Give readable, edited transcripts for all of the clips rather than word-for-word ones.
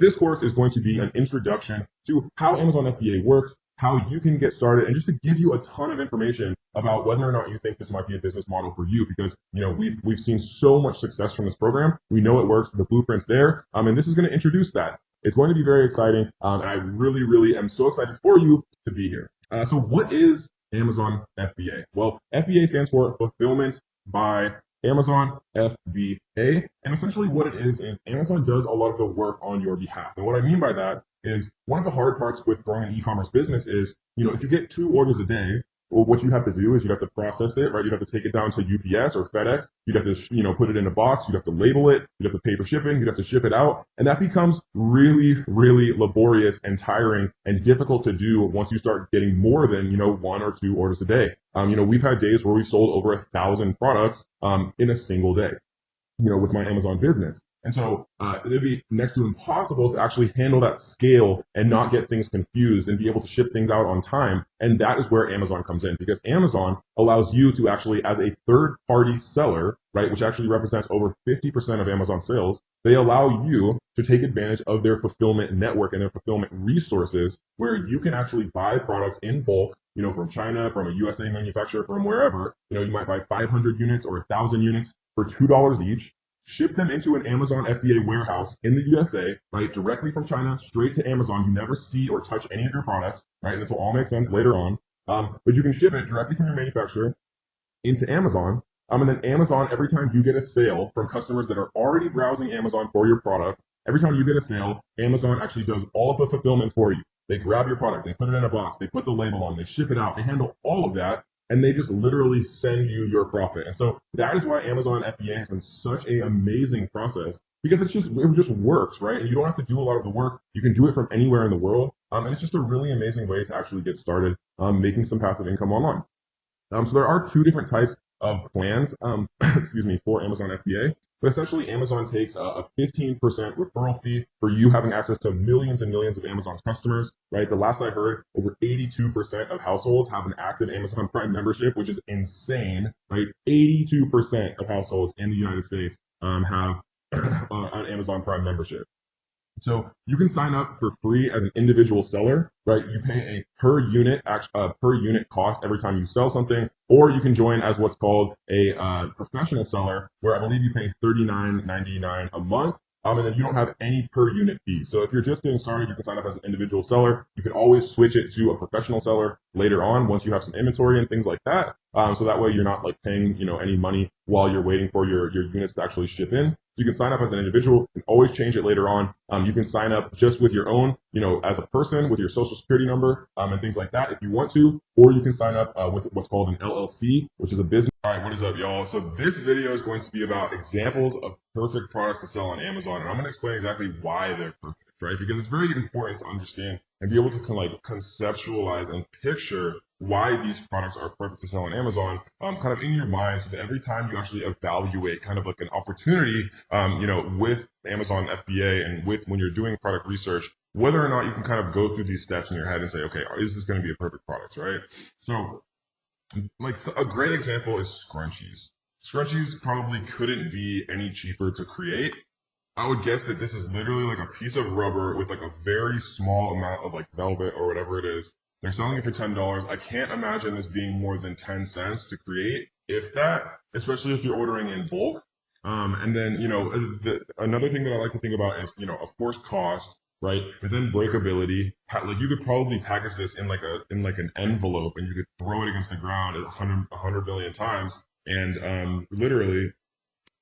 this course is going to be an introduction to how Amazon FBA works, how you can get started, and just to give you a ton of information about whether or not you think this might be a business model for you, because we've seen so much success from this program. We know it works, the blueprint's there, and this is going to introduce that. It's going to be very exciting, and I really am so excited for you to be here. So what is Amazon FBA? Well, FBA stands for Fulfillment by Amazon FBA, and essentially what it is Amazon does a lot of the work on your behalf. And what I mean by that is, one of the hard parts with growing an e-commerce business is, if you get 2 orders a day, well, what you have to do is you'd have to process it, right? You'd have to take it down to UPS or FedEx. You'd have to, put it in a box. You'd have to label it. You'd have to pay for shipping. You'd have to ship it out. And that becomes really laborious and tiring and difficult to do once you start getting more than, 1 or 2 orders a day. We've had days where we sold over 1,000 products, in a single day, with my Amazon business. And so it'd be next to impossible to actually handle that scale and not get things confused and be able to ship things out on time. And that is where Amazon comes in, because Amazon allows you to actually, as a third-party seller, right, which actually represents over 50% of Amazon sales, they allow you to take advantage of their fulfillment network and their fulfillment resources, where you can actually buy products in bulk, from China, from a USA manufacturer, from wherever. You might buy 500 units or 1,000 units for $2 each. Ship them into an Amazon FBA warehouse in the USA, right, directly from China, straight to Amazon. You never see or touch any of your products, right? This will all make sense later on. But you can ship it directly from your manufacturer into Amazon. And then Amazon, every time you get a sale from customers that are already browsing Amazon for your product, every time you get a sale, Amazon actually does all of the fulfillment for you. They grab your product, they put it in a box, they put the label on, they ship it out, they handle all of that. And they just literally send you your profit. And so that is why Amazon FBA has been such an amazing process, because it just works, right? And you don't have to do a lot of the work. You can do it from anywhere in the world. And it's just a really amazing way to actually get started making some passive income online. So there are 2 different types of plans, for Amazon FBA. But essentially, Amazon takes a 15% referral fee for you having access to millions and millions of Amazon's customers, right? The last I heard, over 82% of households have an active Amazon Prime membership, which is insane, right? 82% of households in the United States have an Amazon Prime membership. So you can sign up for free as an individual seller, right? You pay a per unit cost every time you sell something, or you can join as what's called a professional seller, where I believe you pay $39.99 a month. And then you don't have any per unit fee. So if you're just getting started, you can sign up as an individual seller. You can always switch it to a professional seller later on once you have some inventory and things like that. So that way you're not paying, any money while you're waiting for your units to actually ship in. You can sign up as an individual and always change it later on. You can sign up just with your own, as a person with your social security number and things like that if you want to, or you can sign up with what's called an LLC, which is a business. All right, what is up, y'all? So this video is going to be about examples of perfect products to sell on Amazon, and I'm going to explain exactly why they're perfect, right? Because it's very important to understand and be able to conceptualize and picture why these products are perfect to sell on Amazon, kind of in your mind, so that every time you actually evaluate kind of an opportunity, with Amazon FBA and when you're doing product research, whether or not you can kind of go through these steps in your head and say, okay, is this going to be a perfect product, right? So, a great example is scrunchies. Scrunchies probably couldn't be any cheaper to create. I would guess that this is literally a piece of rubber with a very small amount of velvet or whatever it is. They're selling it for $10. I can't imagine this being more than 10 cents to create, if that, especially if you're ordering in bulk. And then, another thing that I like to think about is, of course, cost, right? But then breakability. You could probably package this in an envelope, and you could throw it against the ground 100 billion times, and literally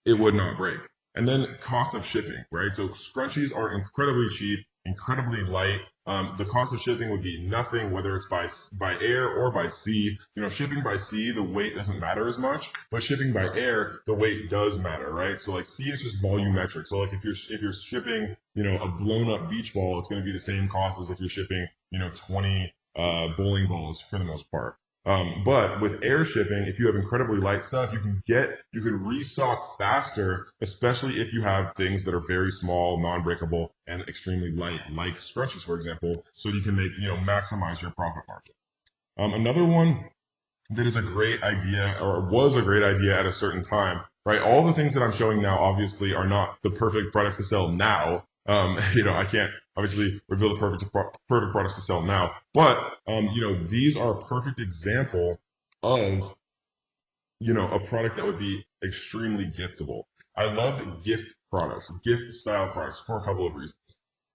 it would not break. And then cost of shipping, right? So scrunchies are incredibly cheap, incredibly light. The cost of shipping would be nothing, whether it's by air or by sea. Shipping by sea, the weight doesn't matter as much, but shipping by air, the weight does matter, right? So sea is just volumetric. So if you're shipping, a blown up beach ball, it's going to be the same cost as if you're shipping, 20 bowling balls for the most part. But with air shipping, if you have incredibly light stuff, you can restock faster, especially if you have things that are very small, non-breakable, and extremely light, like scrunchies, for example, so you can maximize your profit margin. Another one that is a great idea, or was a great idea at a certain time, right? All the things that I'm showing now obviously are not the perfect products to sell now. I can't obviously reveal the perfect products to sell now, but these are a perfect example of a product that would be extremely giftable. I love gift products, gift style products for a couple of reasons.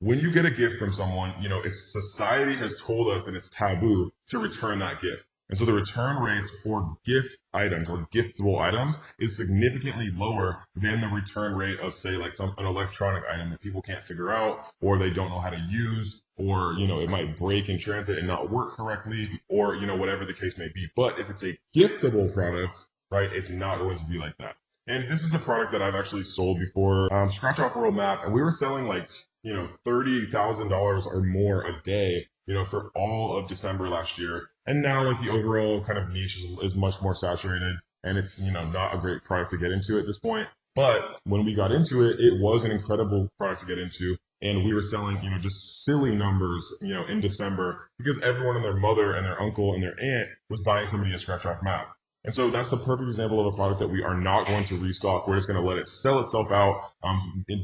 When you get a gift from someone, society has told us that it's taboo to return that gift. And so the return rates for gift items or giftable items is significantly lower than the return rate of, say, like an electronic item that people can't figure out, or they don't know how to use, or, it might break in transit and not work correctly, or, whatever the case may be. But if it's a giftable product, right, it's not going to be like that. And this is a product that I've actually sold before, Scratch Off World Map, and we were selling like, $30,000 or more a day, for all of December last year. And now like the overall kind of niche is much more saturated, and it's, not a great product to get into at this point. But when we got into it, it was an incredible product to get into. And we were selling, just silly numbers, in December, because everyone and their mother and their uncle and their aunt was buying somebody a Scratch Off map. And so that's the perfect example of a product that we are not going to restock. We're just going to let it sell itself out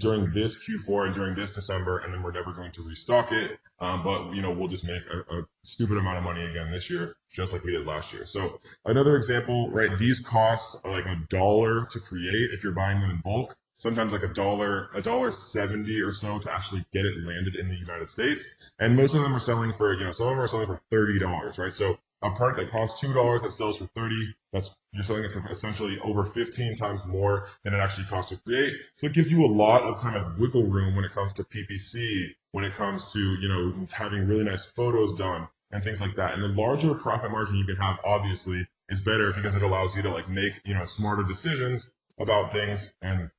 during this Q4 and during this December, and then we're never going to restock it. But we'll just make a stupid amount of money again this year, just like we did last year. So another example, right? These costs are like $1 to create if you're buying them in bulk. Sometimes like $1.70 or so to actually get it landed in the United States. And most of them are selling for, some of them are selling for $30, right? So a product that costs $2 that sells for $30, you're selling it for essentially over 15 times more than it actually costs to create. So it gives you a lot of kind of wiggle room when it comes to PPC, when it comes to, having really nice photos done and things like that. And the larger profit margin you can have, obviously, is better because it allows you to like make, smarter decisions about things, and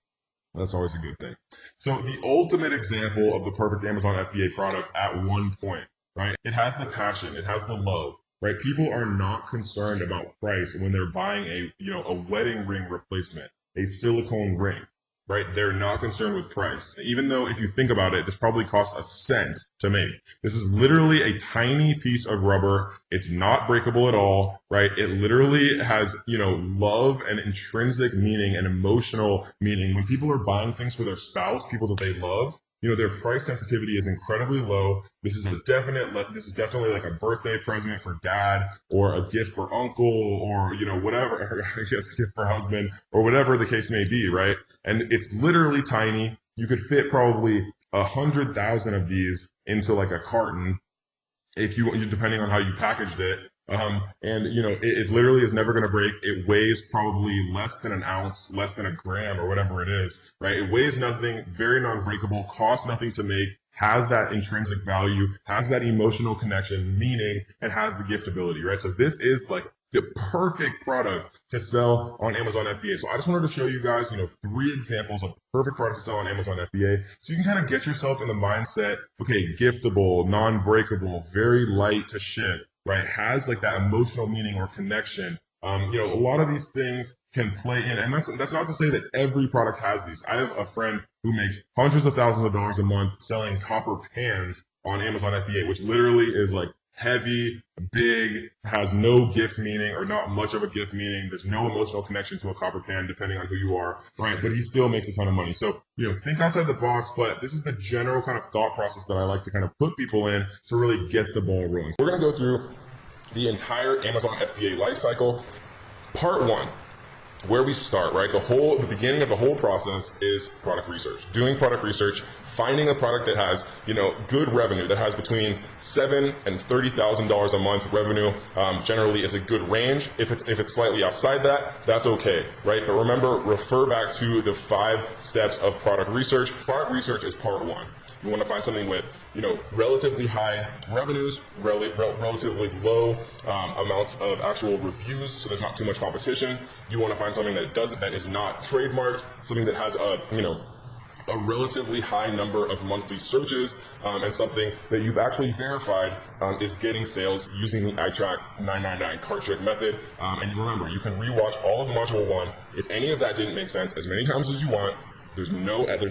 that's always a good thing. So the ultimate example of the perfect Amazon FBA product at one point, right? It has the passion, it has the love, right? People are not concerned about price when they're buying a wedding ring replacement, a silicone ring, right? They're not concerned with price. Even though if you think about it, this probably costs a cent to make. This is literally a tiny piece of rubber. It's not breakable at all, right? It literally has, love and intrinsic meaning and emotional meaning. When people are buying things for their spouse, people that they love, their price sensitivity is incredibly low. This is definitely like a birthday present for dad, or a gift for uncle, or, whatever, I guess a gift for husband, or whatever the case may be, right? And it's literally tiny. You could fit probably 100,000 of these into like a carton if depending on how you packaged it. It literally is never going to break. It weighs probably less than an ounce, less than a gram, or whatever it is, right? It weighs nothing, very non-breakable, costs nothing to make, has that intrinsic value, has that emotional connection, meaning, and has the giftability, right? So this is like the perfect product to sell on Amazon FBA. So I just wanted to show you guys, 3 examples of perfect products to sell on Amazon FBA. So you can kind of get yourself in the mindset, okay, giftable, non-breakable, very light to ship, right? Has like that emotional meaning or connection. A lot of these things can play in, and that's not to say that every product has these. I have a friend who makes hundreds of thousands of dollars a month selling copper pans on Amazon FBA, which literally is like heavy, big, has no gift meaning or not much of a gift meaning. There's no emotional connection to a copper pan depending on who you are, right? But he still makes a ton of money. So, think outside the box, but this is the general kind of thought process that I like to kind of put people in to really get the ball rolling. We're going to go through the entire Amazon FBA lifecycle. Part 1, where we start, right? The beginning of the whole process is product research. Doing product research, finding a product that has, good revenue, that has between $7,000 and $30,000 a month revenue, generally is a good range. If it's slightly outside that, that's okay, right? But remember, refer back to the 5 steps of product research. Product research is part 1. You want to find something with, relatively high revenues, relatively low amounts of actual reviews, so there's not too much competition. You want to find something that is not trademarked, something that has a relatively high number of monthly searches, and something that you've actually verified is getting sales using the iTrack 999 cart trick method. And remember, you can rewatch all of Module 1. If any of that didn't make sense, as many times as you want. There's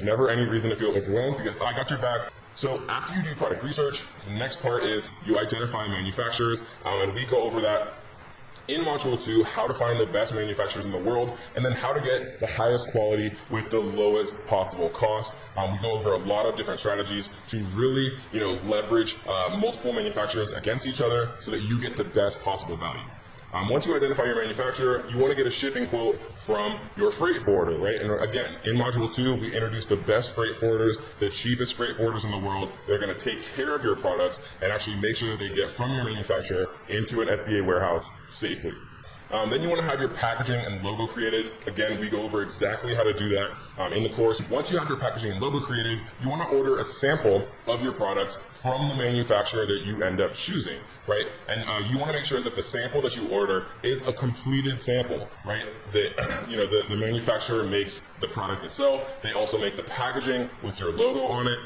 never any reason to feel overwhelmed because I got your back. So after you do product research, the next part is you identify manufacturers, and we go over that In Module 2, how to find the best manufacturers in the world, and then how to get the highest quality with the lowest possible cost. We go over a lot of different strategies to really, leverage multiple manufacturers against each other so that you get the best possible value. Once you identify your manufacturer, you want to get a shipping quote from your freight forwarder, right? And again, in Module 2, we introduce the best freight forwarders, the cheapest freight forwarders in the world. They're going to take care of your products and actually make sure that they get from your manufacturer into an FBA warehouse safely. Then you want to have your packaging and logo created. Again, we go over exactly how to do that in the course. Once you have your packaging and logo created, you want to order a sample of your product from the manufacturer that you end up choosing, right? And you want to make sure that the sample that you order is a completed sample, right? That the manufacturer makes the product itself. They also make the packaging with your logo on it.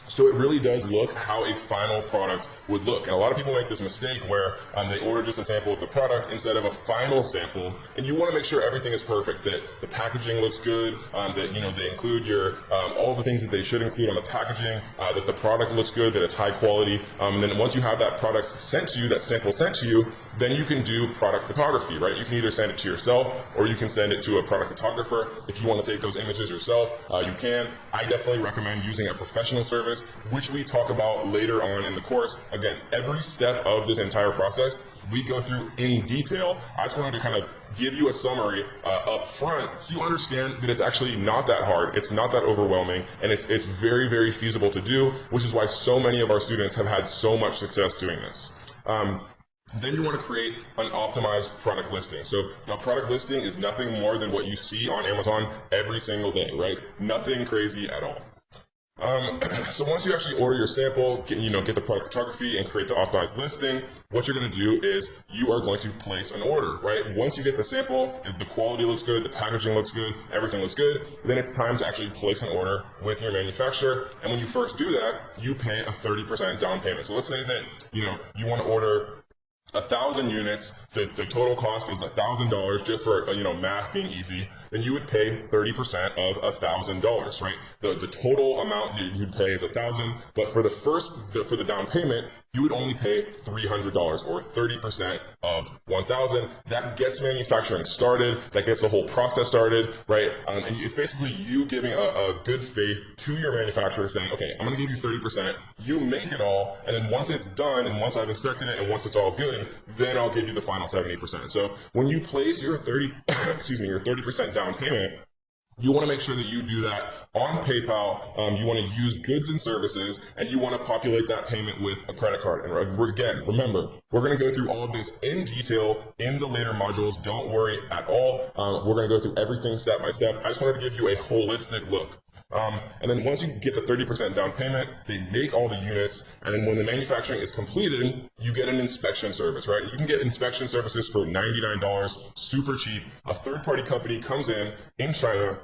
So it really does look how a final product would look. And a lot of people make this mistake where they order just a sample of the product instead of a final sample. And you want to make sure everything is perfect, that the packaging looks good, that they include your all the things that they should include on the packaging, that the product looks good, that it's high quality. And then once you have that product sent to you, that sample sent to you, then you can do product photography, right? You can either send it to yourself or you can send it to a product photographer. If you want to take those images yourself, you can. I definitely recommend using a professional service, which we talk about later on in the course. Again, every step of this entire process we go through in detail. I just wanted to kind of give you a summary up front so you understand that it's actually not that hard, it's not that overwhelming, and it's very, very feasible to do, which is why so many of our students have had so much success doing this. Then you want to create an optimized product listing. So a product listing is nothing more than what you see on Amazon every single day, right? Nothing crazy at all. So once you actually order your sample, get the product photography and create the optimized listing, what you're going to do is you are going to place an order, right? Once you get the sample, the quality looks good, the packaging looks good, everything looks good, then it's time to actually place an order with your manufacturer. And when you first do that, you pay a 30% down payment. So let's say that, you want to order 1,000 units, the total cost is $1,000, just for math being easy, then you would pay 30% of $1,000, right? The total amount you'd pay is $1,000, but for the down payment, you would only pay $300 or 30% of $1,000. That gets manufacturing started, that gets the whole process started, right? And it's basically you giving a good faith to your manufacturer saying, okay, I'm gonna give you 30%, you make it all, and then once it's done, and once I've inspected it, and once it's all good, then I'll give you the final 70%. So when you place your 30% down payment, you want to make sure that you do that on PayPal. You want to use goods and services, and you want to populate that payment with a credit card. And again, remember, we're going to go through all of this in detail in the later modules. Don't worry at all. We're going to go through everything step by step. I just wanted to give you a holistic look. And then once you get the 30% down payment, they make all the units, and then when the manufacturing is completed, you get an inspection service, right? You can get inspection services for $99, super cheap. A third-party company comes in China,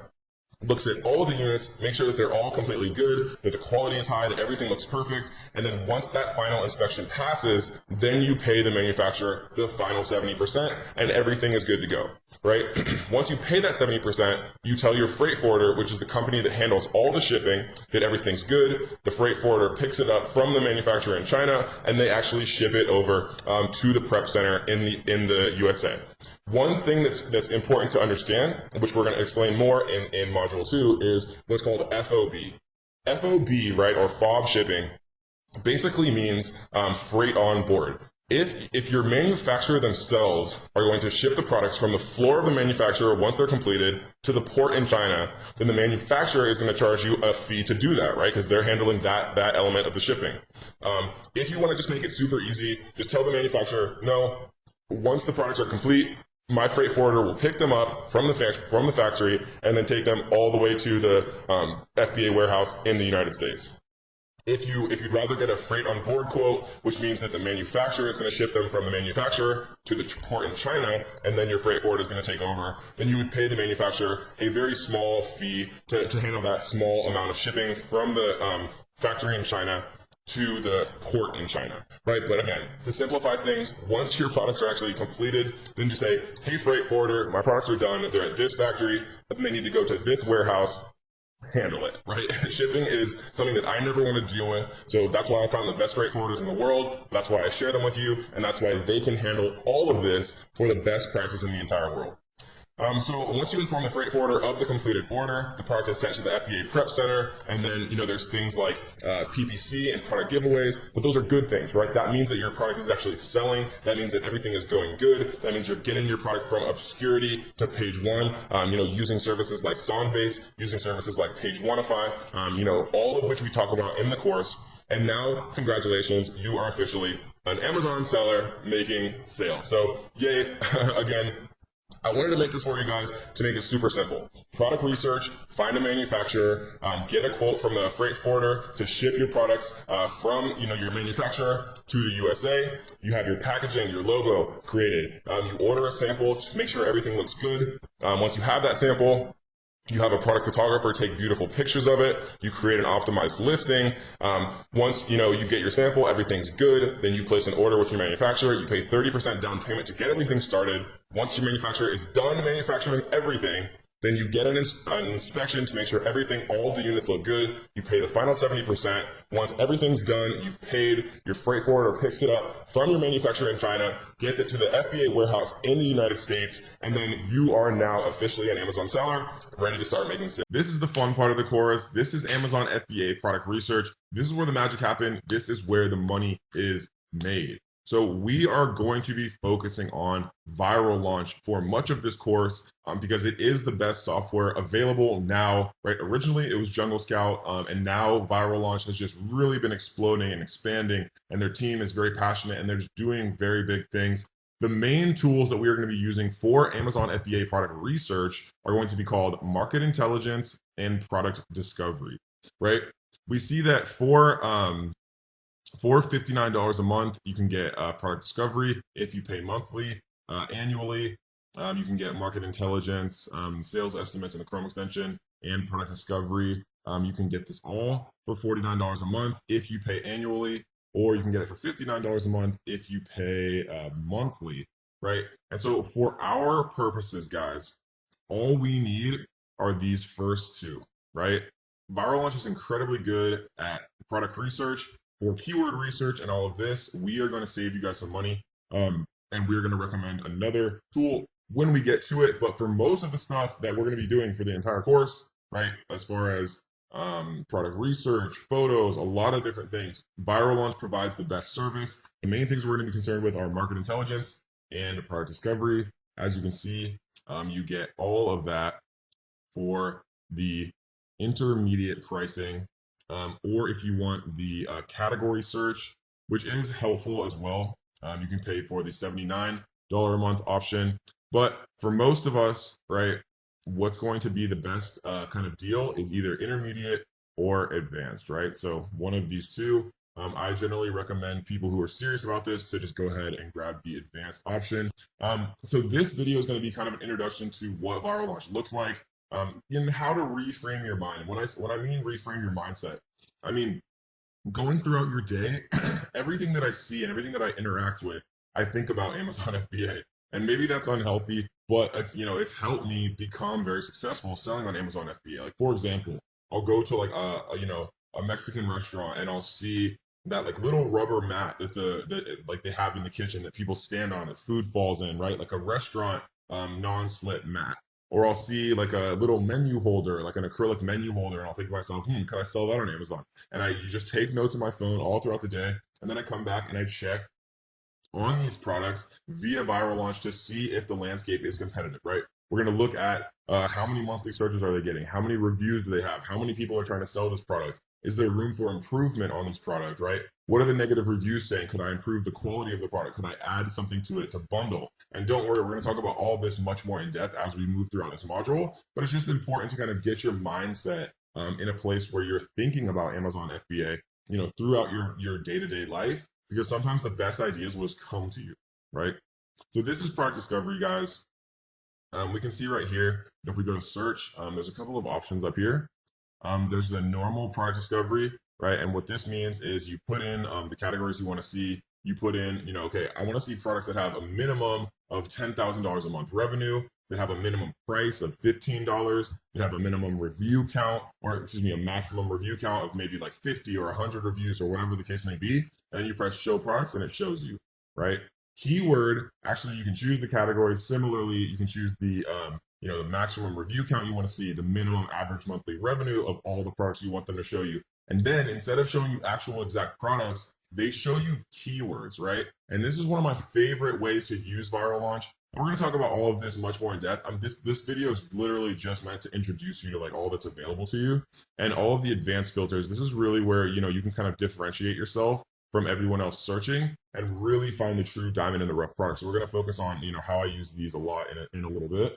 looks at all of the units, make sure that they're all completely good, that the quality is high, that everything looks perfect, and then once that final inspection passes, then you pay the manufacturer the final 70%, and everything is good to go, right? Once you pay that 70%, you tell your freight forwarder, which is the company that handles all the shipping, that everything's good. The freight forwarder picks it up from the manufacturer in China, and they actually ship it over to the prep center in the USA. One thing that's important to understand, which we're going to explain more in Module 2, is what's called FOB. FOB, right, or FOB shipping, basically means freight on board. If your manufacturer themselves are going to ship the products from the floor of the manufacturer once they're completed to the port in China, then the manufacturer is going to charge you a fee to do that, right? Because they're handling that element of the shipping. If you want to just make it super easy, just tell the manufacturer, no, once the products are complete, my freight forwarder will pick them up from the factory and then take them all the way to the FBA warehouse in the United States. If you'd rather get a freight on board quote, which means that the manufacturer is going to ship them from the manufacturer to the port in China, and then your freight forwarder is going to take over, then you would pay the manufacturer a very small fee to handle that small amount of shipping from the factory in China to the port in China, right? But again, to simplify things, once your products are actually completed, then just say, hey, freight forwarder, my products are done, they're at this factory, but they need to go to this warehouse. handle it, right? Shipping is something that I never want to deal with. So that's why I found the best freight forwarders in the world. That's why I share them with you. And that's why they can handle all of this for the best prices in the entire world. So once you inform the freight forwarder of the completed order, the product is sent to the FBA prep center, and then there's things like PPC and product giveaways, but those are good things, right? That means that your product is actually selling. That means that everything is going good. That means you're getting your product from obscurity to page one. Using services like Sonbase, using services like Pageoneify, all of which we talk about in the course. And now, congratulations, you are officially an Amazon seller making sales. So, yay! Again, I wanted to make this for you guys to make it super simple. Product research, find a manufacturer, get a quote from the freight forwarder to ship your products from your manufacturer to the USA. You have your packaging, your logo created. You order a sample to make sure everything looks good. Once you have that sample, you have a product photographer take beautiful pictures of it. You create an optimized listing. Once you get your sample, everything's good. Then you place an order with your manufacturer. You pay 30% down payment to get everything started. Once your manufacturer is done manufacturing everything, then you get an inspection to make sure all the units look good. You pay the final 70%. Once everything's done, you've paid, your freight forwarder picks it up from your manufacturer in China, gets it to the FBA warehouse in the United States, and then you are now officially an Amazon seller, ready to start making sales. This is the fun part of the course. This is Amazon FBA product research. This is where the magic happens. This is where the money is made. So we are going to be focusing on viral launch for much of this course because it is the best software available now, right? Originally it was Jungle Scout and now viral launch has just really been exploding and expanding, and their team is very passionate and they're just doing very big things. The main tools that we are going to be using for Amazon FBA product research are going to be called market intelligence and product discovery, right? We see that for $59 a month, you can get product discovery. If you pay monthly, annually, you can get market intelligence, sales estimates in the Chrome extension, and product discovery. You can get this all for $49 a month if you pay annually, or you can get it for $59 a month if you pay monthly, right? And so for our purposes, guys, all we need are these first two, right? Viral Launch is incredibly good at product research. For keyword research and all of this, we are going to save you guys some money, and we're going to recommend another tool when we get to it. But for most of the stuff that we're going to be doing for the entire course, right, as far as product research, photos, a lot of different things, Viral Launch provides the best service. The main things we're going to be concerned with are market intelligence and product discovery. As you can see, you get all of that for the intermediate pricing. Or if you want the category search, which is helpful as well, you can pay for the $79 a month option. But for most of us, right, what's going to be the best kind of deal is either intermediate or advanced, right? So one of these two. I generally recommend people who are serious about this to just go ahead and grab the advanced option. So this video is going to be kind of an introduction to what Viral Launch looks like. In how to reframe your mind. When I mean reframe your mindset, I mean going throughout your day, everything that I see and everything that I interact with, I think about Amazon FBA. And maybe that's unhealthy, but it's helped me become very successful selling on Amazon FBA. Like, for example, I'll go to like a Mexican restaurant and I'll see that like little rubber mat that like they have in the kitchen that people stand on that food falls in, right? Like a restaurant non-slip mat. Or I'll see like a little menu holder, like an acrylic menu holder, and I'll think to myself, can I sell that on Amazon? And you just take notes on my phone all throughout the day, and then I come back and I check on these products via Viral Launch to see if the landscape is competitive, right? We're going to look at how many monthly searches are they getting? How many reviews do they have? How many people are trying to sell this product? Is there room for improvement on this product, right? What are the negative reviews saying? Could I improve the quality of the product? Could I add something to it to bundle? And don't worry, we're going to talk about all this much more in depth as we move throughout this module, but it's just important to kind of get your mindset in a place where you're thinking about Amazon FBA, throughout your day-to-day life, because sometimes the best ideas will just come to you, right? So this is product discovery, guys. We can see right here, if we go to search, there's a couple of options up here. There's the normal product discovery, right? And what this means is you put in the categories you want to see. You put in, okay, I want to see products that have a minimum of $10,000 a month revenue. that have a minimum price of $15, that have a minimum review count, or excuse me, a maximum review count of maybe like 50 or 100 reviews or whatever the case may be. And you press show products and it shows you, right? Keyword, actually, you can choose the category. Similarly, you can choose the the maximum review count you want to see, the minimum average monthly revenue of all the products you want them to show you. And then instead of showing you actual exact products, they show you keywords, right? And this is one of my favorite ways to use Viral Launch. And we're going to talk about all of this much more in depth. This video is literally just meant to introduce you to like all that's available to you and all of the advanced filters. This is really where, you can kind of differentiate yourself from everyone else searching and really find the true diamond in the rough product. So we're going to focus on, how I use these a lot in a little bit.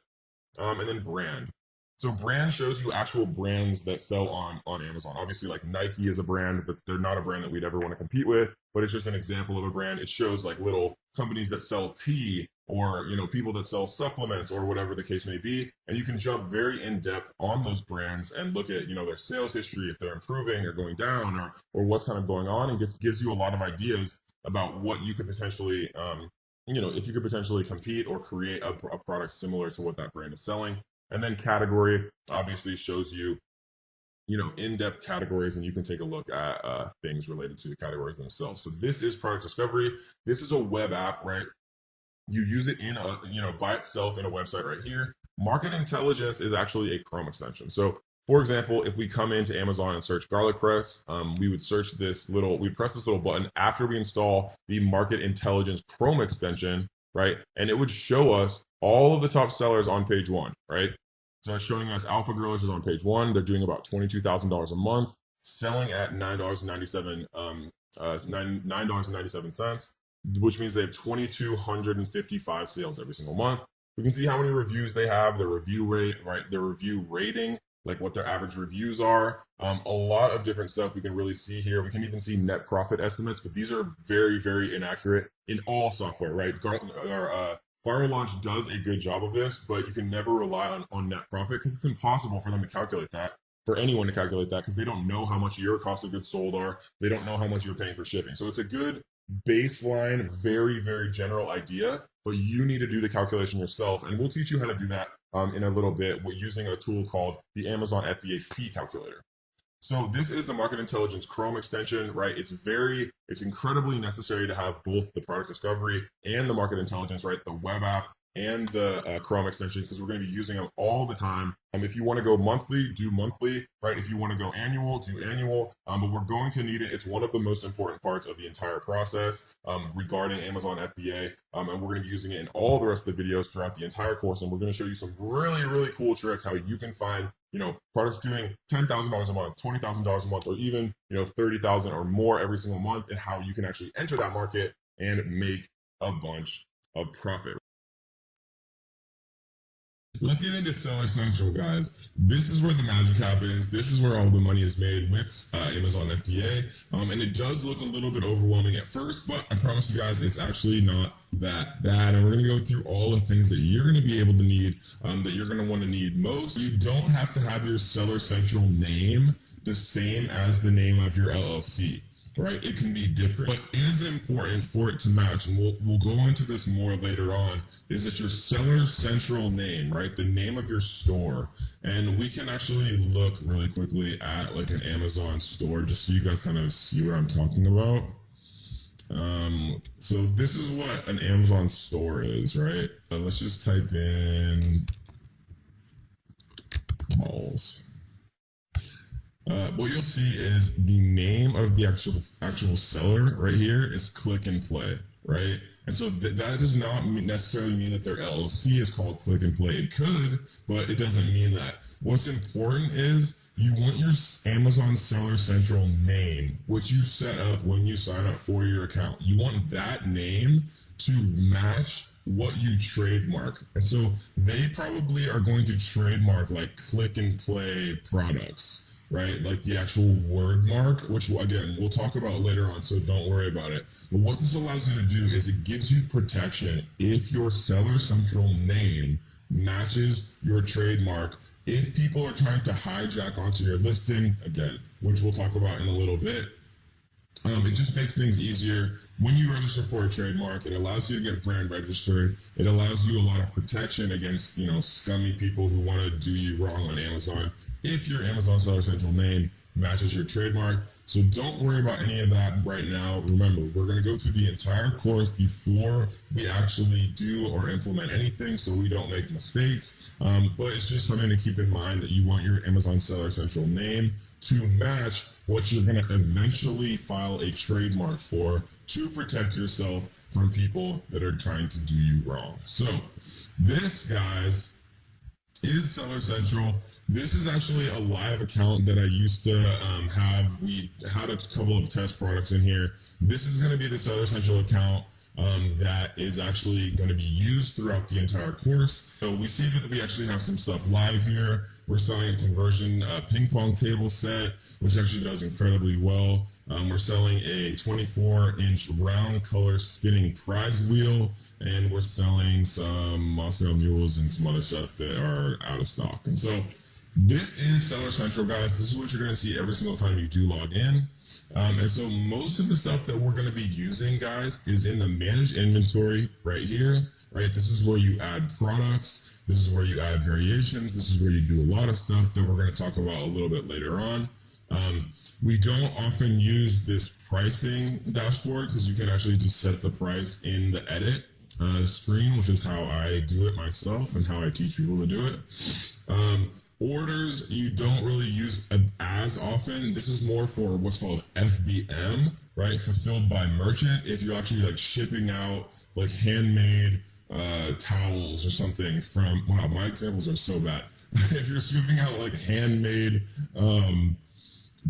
And then brand. So brand shows you actual brands that sell on Amazon. Obviously, like Nike is a brand, but they're not a brand that we'd ever want to compete with, but it's just an example of a brand. It shows like little companies that sell tea or, people that sell supplements or whatever the case may be. And you can jump very in depth on those brands and look at, their sales history, if they're improving or going down or what's kind of going on, and gives you a lot of ideas about what you could potentially, if you could potentially compete or create a product similar to what that brand is selling. And then category obviously shows you, in-depth categories, and you can take a look at things related to the categories themselves. So this is product discovery. This is a web app, right? You use it in by itself in a website right here. Market intelligence is actually a Chrome extension. So for example, if we come into Amazon and search garlic press, we would press this little button after we install the market intelligence Chrome extension, right? And it would show us all of the top sellers on page 1, right? So it's showing us Alpha Grillers is on page 1. They're doing about $22,000 a month, selling at $9.97, which means they have 2,255 sales every single month. We can see how many reviews they have, their review rate, right? Their review rating, like what their average reviews are. A lot of different stuff we can really see here. We can even see net profit estimates, but these are very, very inaccurate in all software, right? Viral Launch does a good job of this, but you can never rely on net profit because it's impossible for them to calculate that, for anyone to calculate that, because they don't know how much your cost of goods sold are. They don't know how much you're paying for shipping. So it's a good baseline, very, very general idea, but you need to do the calculation yourself. And we'll teach you how to do that in a little bit. We're using a tool called the Amazon FBA fee calculator. So this is the market intelligence Chrome extension, right? It's incredibly necessary to have both the product discovery and the market intelligence, right? The web app and the Chrome extension, because we're going to be using them all the time. If you want to go monthly, do monthly, right? If you want to go annual, do annual, but we're going to need it. It's one of the most important parts of the entire process regarding Amazon FBA, and we're going to be using it in all the rest of the videos throughout the entire course, and we're going to show you some really, really cool tricks how you can find products doing $10,000 a month, $20,000 a month, or even, $30,000 or more every single month, and how you can actually enter that market and make a bunch of profit. Let's get into Seller Central, guys. This is where the magic happens. This is where all the money is made with Amazon FBA. And it does look a little bit overwhelming at first, but I promise you guys, it's actually not that bad. And we're going to go through all the things that you're going to be able to need, that you're going to want to need most. You don't have to have your Seller Central name the same as the name of your LLC. Right? It can be different, but it is important for it to match. And we'll go into this more later on, is that your Seller Central name, right? The name of your store. And we can actually look really quickly at like an Amazon store, just so you guys kind of see what I'm talking about. So this is what an Amazon store is, right? Let's just type in malls. What you'll see is the name of the actual seller right here is Click and Play, right? And so that does not necessarily mean that their LLC is called Click and Play. It could, but it doesn't mean that. What's important is you want your Amazon Seller Central name, which you set up when you sign up for your account. You want that name to match what you trademark. And so they probably are going to trademark like Click and Play products, right? Like the actual word mark, which again, we'll talk about later on, so don't worry about it. But what this allows you to do is it gives you protection if your Seller Central name matches your trademark. If people are trying to hijack onto your listing, again, which we'll talk about in a little bit, It just makes things easier. When you register for a trademark, it allows you to get brand registered. It allows you a lot of protection against, scummy people who want to do you wrong on Amazon. If your Amazon Seller Central name matches your trademark. So don't worry about any of that right now. Remember, we're going to go through the entire course before we actually do or implement anything so we don't make mistakes. But it's just something to keep in mind that you want your Amazon Seller Central name to match what you're going to eventually file a trademark for to protect yourself from people that are trying to do you wrong. So this, guys, is Seller Central. This is actually a live account that I used to have. We had a couple of test products in here. This is going to be the Seller Central account that is actually going to be used throughout the entire course. So we see that we actually have some stuff live here. We're selling a conversion ping pong table set, which actually does incredibly well. We're selling a 24-inch round color spinning prize wheel, and we're selling some Moscow mules and some other stuff that are out of stock. And so this is Seller Central, guys. This is what you're going to see every single time you do log in. And so most of the stuff that we're going to be using, guys, is in the manage inventory right here, right? This is where you add products. This is where you add variations. This is where you do a lot of stuff that we're going to talk about a little bit later on. We don't often use this pricing dashboard because you can actually just set the price in the edit screen, which is how I do it myself and how I teach people to do it. Orders you don't really use as often. This is more for what's called FBM, right? Fulfilled by merchant. If you're actually like shipping out like handmade towels or something from, wow, my examples are so bad. If you're shipping out like handmade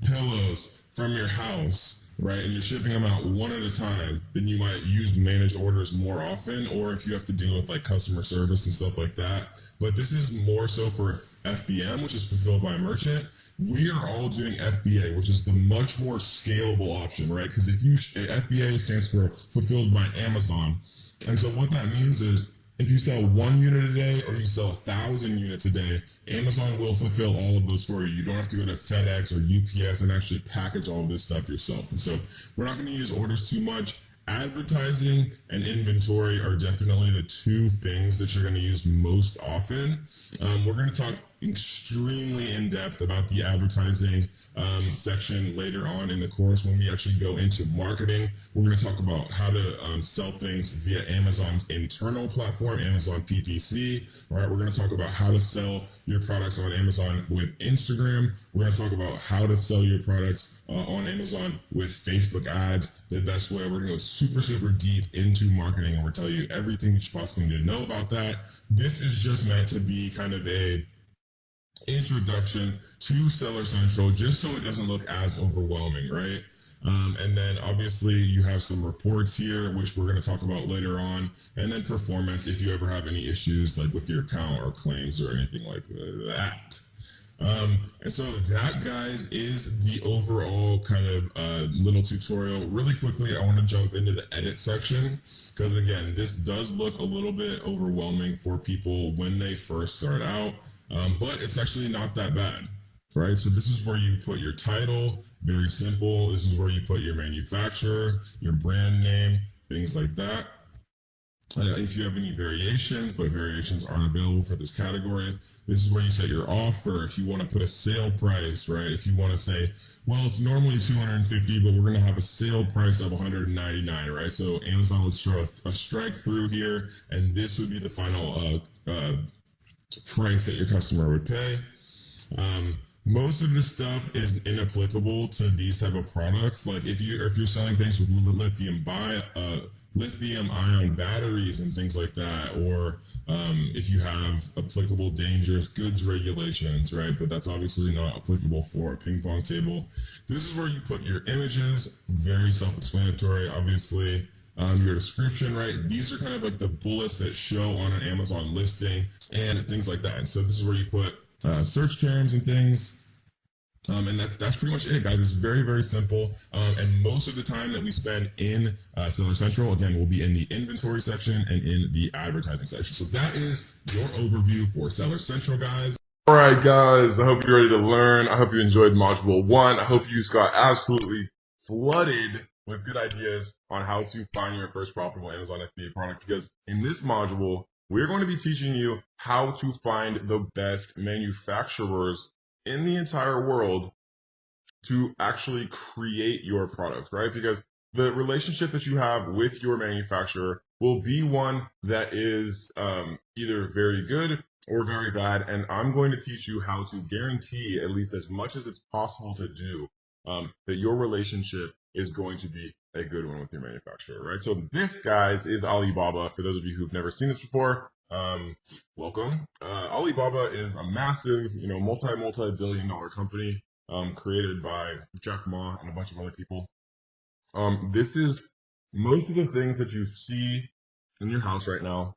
pillows from your house, right, and you're shipping them out one at a time, then you might use managed orders more often, or if you have to deal with like customer service and stuff like that. But this is more so for FBM, which is fulfilled by merchant. We are all doing FBA, which is the much more scalable option, right? Because if you FBA stands for fulfilled by Amazon, and so what that means is if you sell 1 unit a day or you sell 1,000 units a day, Amazon will fulfill all of those for you. You don't have to go to FedEx or UPS and actually package all of this stuff yourself. And so we're not going to use orders too much. Advertising and inventory are definitely the two things that you're going to use most often. We're going to talk extremely in depth about the advertising section later on in the course when we actually go into marketing. We're going to talk about how to sell things via Amazon's internal platform, Amazon PPC. All right, we're going to talk about how to sell your products on Amazon with Instagram. We're going to talk about how to sell your products on Amazon with Facebook ads, the best way. We're going to go super, super deep into marketing, and we're tell you everything that you possibly need to know about that. This is just meant to be kind of a introduction to Seller Central, just so it doesn't look as overwhelming, right? And then obviously you have some reports here, which we're going to talk about later on, and then performance if you ever have any issues like with your account or claims or anything like that. And so that, guys, is the overall kind of little tutorial. Really quickly, I want to jump into the edit section because, again, this does look a little bit overwhelming for people when they first start out, but it's actually not that bad, right? So this is where you put your title, very simple. This is where you put your manufacturer, your brand name, things like that. If you have any variations, but variations aren't available for this category, this is where you set your offer. If you want to put a sale price, right? If you want to say, well, it's normally $250, but we're going to have a sale price of $199, right? So Amazon would show a strike through here, and this would be the final price that your customer would pay. Most of this stuff is inapplicable to these type of products. Like if you're selling things with lithium ion batteries and things like that, or if you have applicable dangerous goods regulations, right? But that's obviously not applicable for a ping pong table. This is where you put your images, very self-explanatory, obviously. Your description, right? These are kind of like the bullets that show on an Amazon listing and things like that. And so this is where you put search terms and things. And that's pretty much it, guys. It's very, very simple. And most of the time that we spend in Seller Central, again, will be in the inventory section and in the advertising section. So that is your overview for Seller Central, guys. All right, guys. I hope you're ready to learn. I hope you enjoyed Module 1. I hope you just got absolutely flooded with good ideas on how to find your first profitable Amazon FBA product, because in this module, we're going to be teaching you how to find the best manufacturers in the entire world to actually create your product, right? Because the relationship that you have with your manufacturer will be one that is either very good or very bad. And I'm going to teach you how to guarantee, at least as much as it's possible to do, that your relationship is going to be a good one with your manufacturer, right? So this, guys, is Alibaba. For those of you who've never seen this before, welcome. Alibaba is a massive, multi-billion-dollar company created by Jack Ma and a bunch of other people. This is most of the things that you see in your house right now.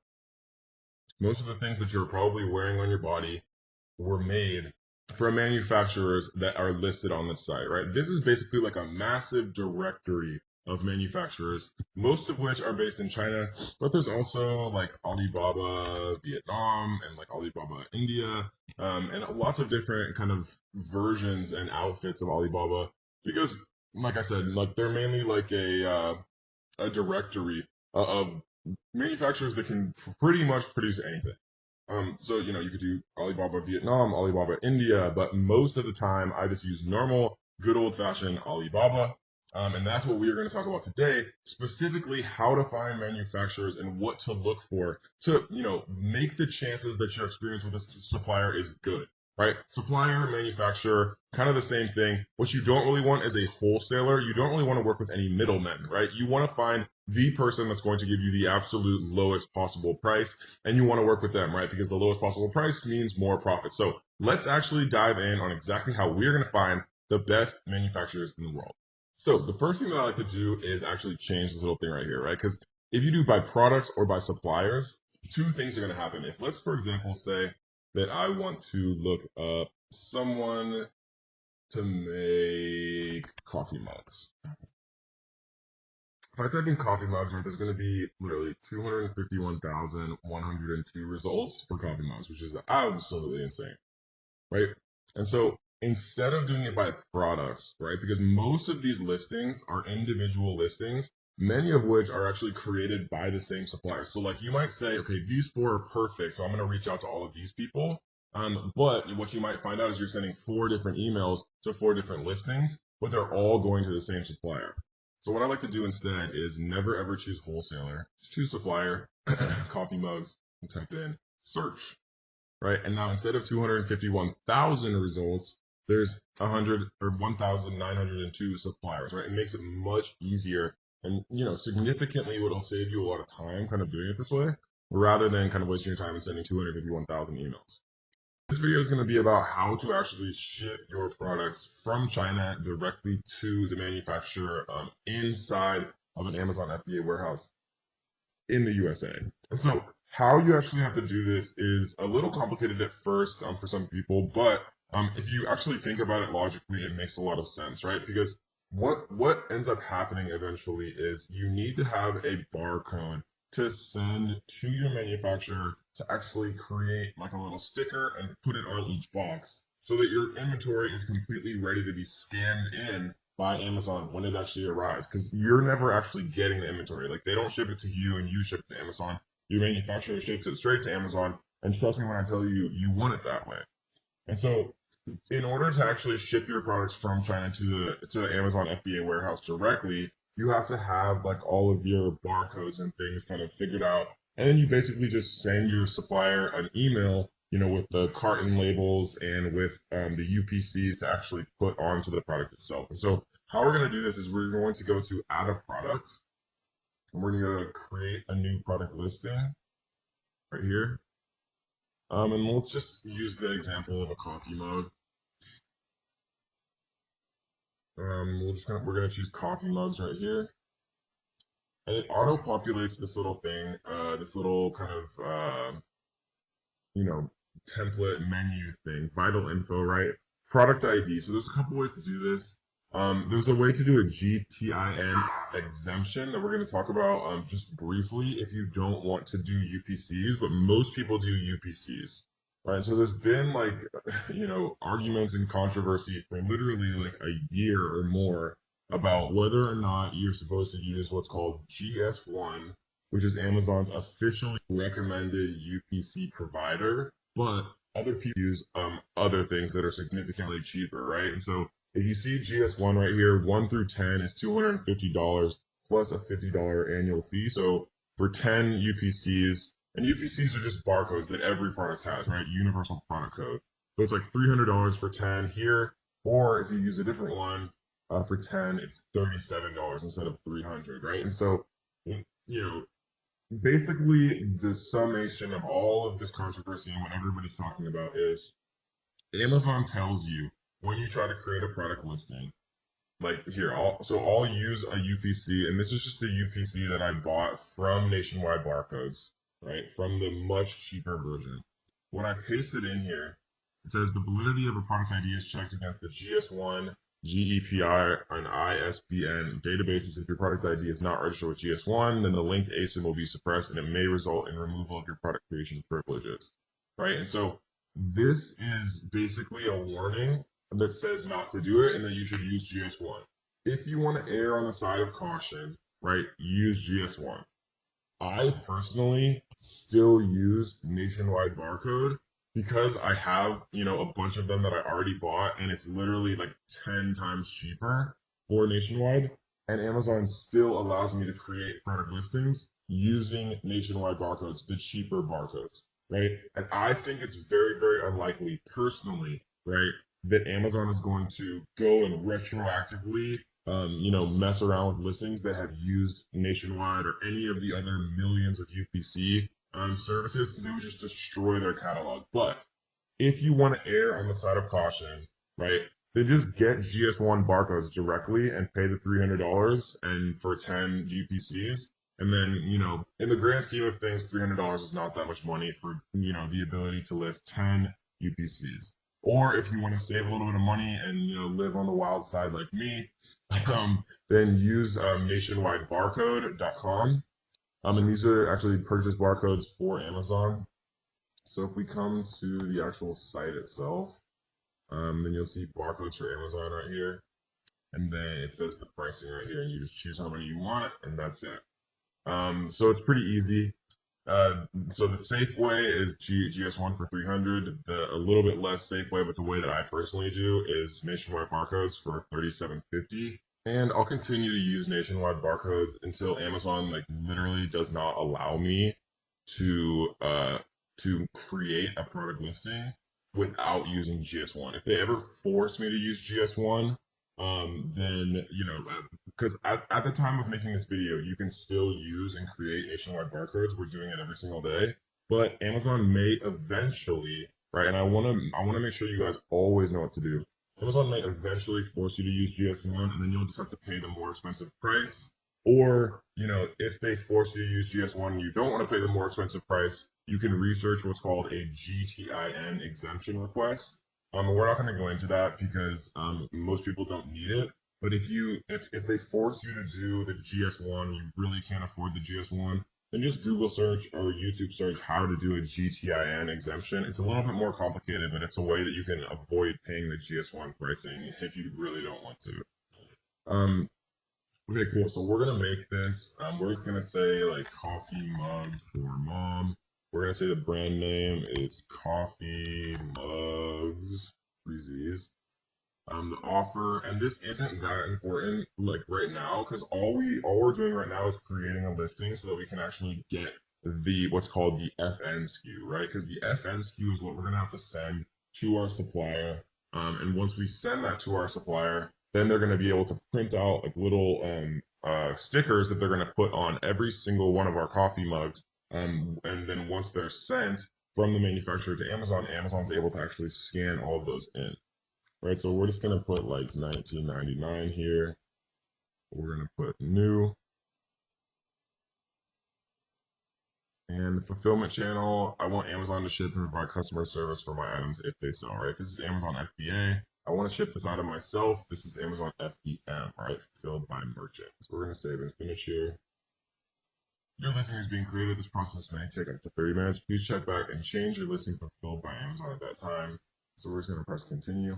Most of the things that you're probably wearing on your body were made from manufacturers that are listed on the site, right? This is basically like a massive directory of manufacturers, most of which are based in China, but there's also like Alibaba Vietnam and like Alibaba India, and lots of different kind of versions and outfits of Alibaba, because like I said, like they're mainly like a directory of manufacturers that can pretty much produce anything. So, you could do Alibaba Vietnam, Alibaba India, but most of the time I just use normal, good old fashioned Alibaba. And that's what we are going to talk about today, specifically how to find manufacturers and what to look for to, make the chances that your experience with a supplier is good, right? Supplier, manufacturer, kind of the same thing. What you don't really want is a wholesaler. You don't really want to work with any middlemen, right? You want to find the person that's going to give you the absolute lowest possible price, and you want to work with them, right? Because the lowest possible price means more profit. So let's actually dive in on exactly how we're going to find the best manufacturers in the world. So the first thing that I like to do is actually change this little thing right here, right? Because if you do by products or by suppliers, two things are going to happen. If let's, for example, say that I want to look up someone to make coffee mugs. If I type in coffee mugs, there's going to be literally 251,102 results for coffee mugs, which is absolutely insane, right? And so instead of doing it by products, right, because most of these listings are individual listings, many of which are actually created by the same supplier. So like you might say, okay, these 4 are perfect, so I'm going to reach out to all of these people. But what you might find out is you're sending 4 different emails to 4 different listings, but they're all going to the same supplier. So what I like to do instead is never ever choose wholesaler, just choose supplier, coffee mugs, and type in search, right? And now instead of 251,000 results, there's 1,902 suppliers, right? It makes it much easier, and significantly it'll save you a lot of time kind of doing it this way, rather than kind of wasting your time and sending 251,000 emails. This video is going to be about how to actually ship your products from China directly to the manufacturer inside of an Amazon FBA warehouse in the USA. And so how you actually have to do this is a little complicated at first for some people, but if you actually think about it logically, it makes a lot of sense, right? Because what ends up happening eventually is you need to have a barcode to send to your manufacturer to actually create like a little sticker and put it on each box so that your inventory is completely ready to be scanned in by Amazon when it actually arrives, because you're never actually getting the inventory. Like they don't ship it to you and you ship it to Amazon. Your manufacturer ships it straight to Amazon, and trust me when I tell you, you want it that way. And so in order to actually ship your products from China to the Amazon FBA warehouse directly, you have to have like all of your barcodes and things kind of figured out. And then you basically just send your supplier an email, with the carton labels and with the UPCs to actually put onto the product itself. And so how we're going to do this is we're going to go to add a product, and we're going to create a new product listing right here. And let's just use the example of a coffee mug. We're going to choose coffee mugs right here. And it auto-populates this little thing, this little kind of, template menu thing, vital info, right? Product ID. So there's a couple ways to do this. There's a way to do a GTIN exemption that we're going to talk about just briefly if you don't want to do UPCs, but most people do UPCs, right? So there's been arguments and controversy for literally like a year or more about whether or not you're supposed to use what's called GS1, which is Amazon's officially recommended UPC provider, but other people use other things that are significantly cheaper, right? And so if you see GS1 right here, 1 through 10 is $250 plus a $50 annual fee. So for 10 UPCs, and UPCs are just barcodes that every product has, right? Universal product code. So it's like $300 for 10 here, or if you use a different one, for 10, it's $37 instead of 300, right? And so, you know, basically the summation of all of this controversy and what everybody's talking about is Amazon tells you when you try to create a product listing, like here, I'll use a UPC, and this is just the UPC that I bought from Nationwide Barcodes, right? From the much cheaper version. When I paste it in here, it says the validity of a product ID is checked against the GS1, GEPI, and ISBN databases. If your product ID is not registered with GS1, then the linked ASIN will be suppressed, and it may result in removal of your product creation privileges, right? And so this is basically a warning that says not to do it and that you should use GS1. If you want to err on the side of caution, right, use GS1. I personally still use Nationwide Barcode because I have, a bunch of them that I already bought, and it's literally like 10 times cheaper for Nationwide. And Amazon still allows me to create product listings using Nationwide barcodes, the cheaper barcodes, right? And I think it's very, very unlikely, personally, right, that Amazon is going to go and retroactively, mess around with listings that have used Nationwide or any of the other millions of UPC services, because it would just destroy their catalog. But if you want to err on the side of caution, right, then just get GS1 barcodes directly and pay the $300 and for 10 UPCs. And then, in the grand scheme of things, $300 is not that much money for, the ability to list 10 UPCs. Or if you want to save a little bit of money and, live on the wild side like me, then use nationwidebarcode.com. And these are actually purchase barcodes for Amazon. So if we come to the actual site itself, then you'll see barcodes for Amazon right here. And then it says the pricing right here, and you just choose how many you want, and that's it. So it's pretty easy. So the safe way is GS1 for 300. A little bit less safe way, but the way that I personally do is Nationwide barcodes for 37.50. And I'll continue to use Nationwide barcodes until Amazon literally does not allow me to create a product listing without using GS1. If they ever force me to use GS1, then, because at the time of making this video, you can still use and create Nationwide barcodes. We're doing it every single day. But Amazon may eventually, right, and I want to make sure you guys always know what to do. Amazon may eventually force you to use GS1, and then you'll just have to pay the more expensive price. Or, if they force you to use GS1 and you don't want to pay the more expensive price, you can research what's called a GTIN exemption request. We're not going to go into that because most people don't need it. But if they force you to do the GS1, you really can't afford the GS1, then just Google search or YouTube search how to do a GTIN exemption. It's a little bit more complicated, but it's a way that you can avoid paying the GS1 pricing if you really don't want to. Okay, cool. So we're gonna make this. We're just gonna say coffee mug for mom. We're gonna say the brand name is Coffee Mugs, Freezies. The offer, and this isn't that important right now, because all we're doing right now is creating a listing so that we can actually get what's called the FN SKU, right? Because the FN SKU is what we're gonna have to send to our supplier. And once we send that to our supplier, then they're going to be able to print out little stickers that they're going to put on every single one of our coffee mugs. And then once they're sent from the manufacturer to Amazon, Amazon's able to actually scan all of those in. Right, so we're just going to put $19.99 here. We're going to put new. And the fulfillment channel, I want Amazon to ship and provide customer service for my items if they sell, right? This is Amazon FBA. I want to ship this item myself. This is Amazon FBM, right? Fulfilled by merchant. So we're going to save and finish here. Your listing is being created. This process may take up to 30 minutes. Please check back and change your listing fulfilled by Amazon at that time. So we're just going to press continue.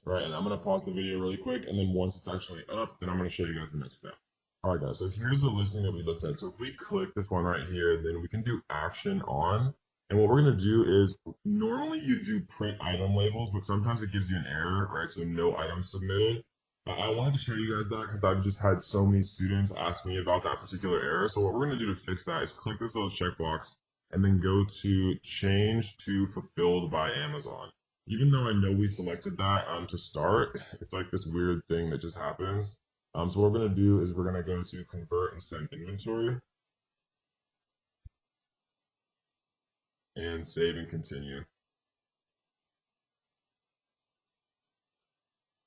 Right, and I'm going to pause the video really quick, and then once it's actually up, then I'm going to show you guys the next step. All right, guys, so here's the listing that we looked at. So if we click this one right here, then we can do action on. And what we're going to do is, normally you do print item labels, but sometimes it gives you an error, right? So no items submitted. I wanted to show you guys that because I've just had so many students ask me about that particular error. So what we're going to do to fix that is click this little checkbox and then go to change to fulfilled by Amazon. Even though I know we selected that to start, it's like this weird thing that just happens. So what we're going to do is we're going to go to convert and send inventory and save and continue.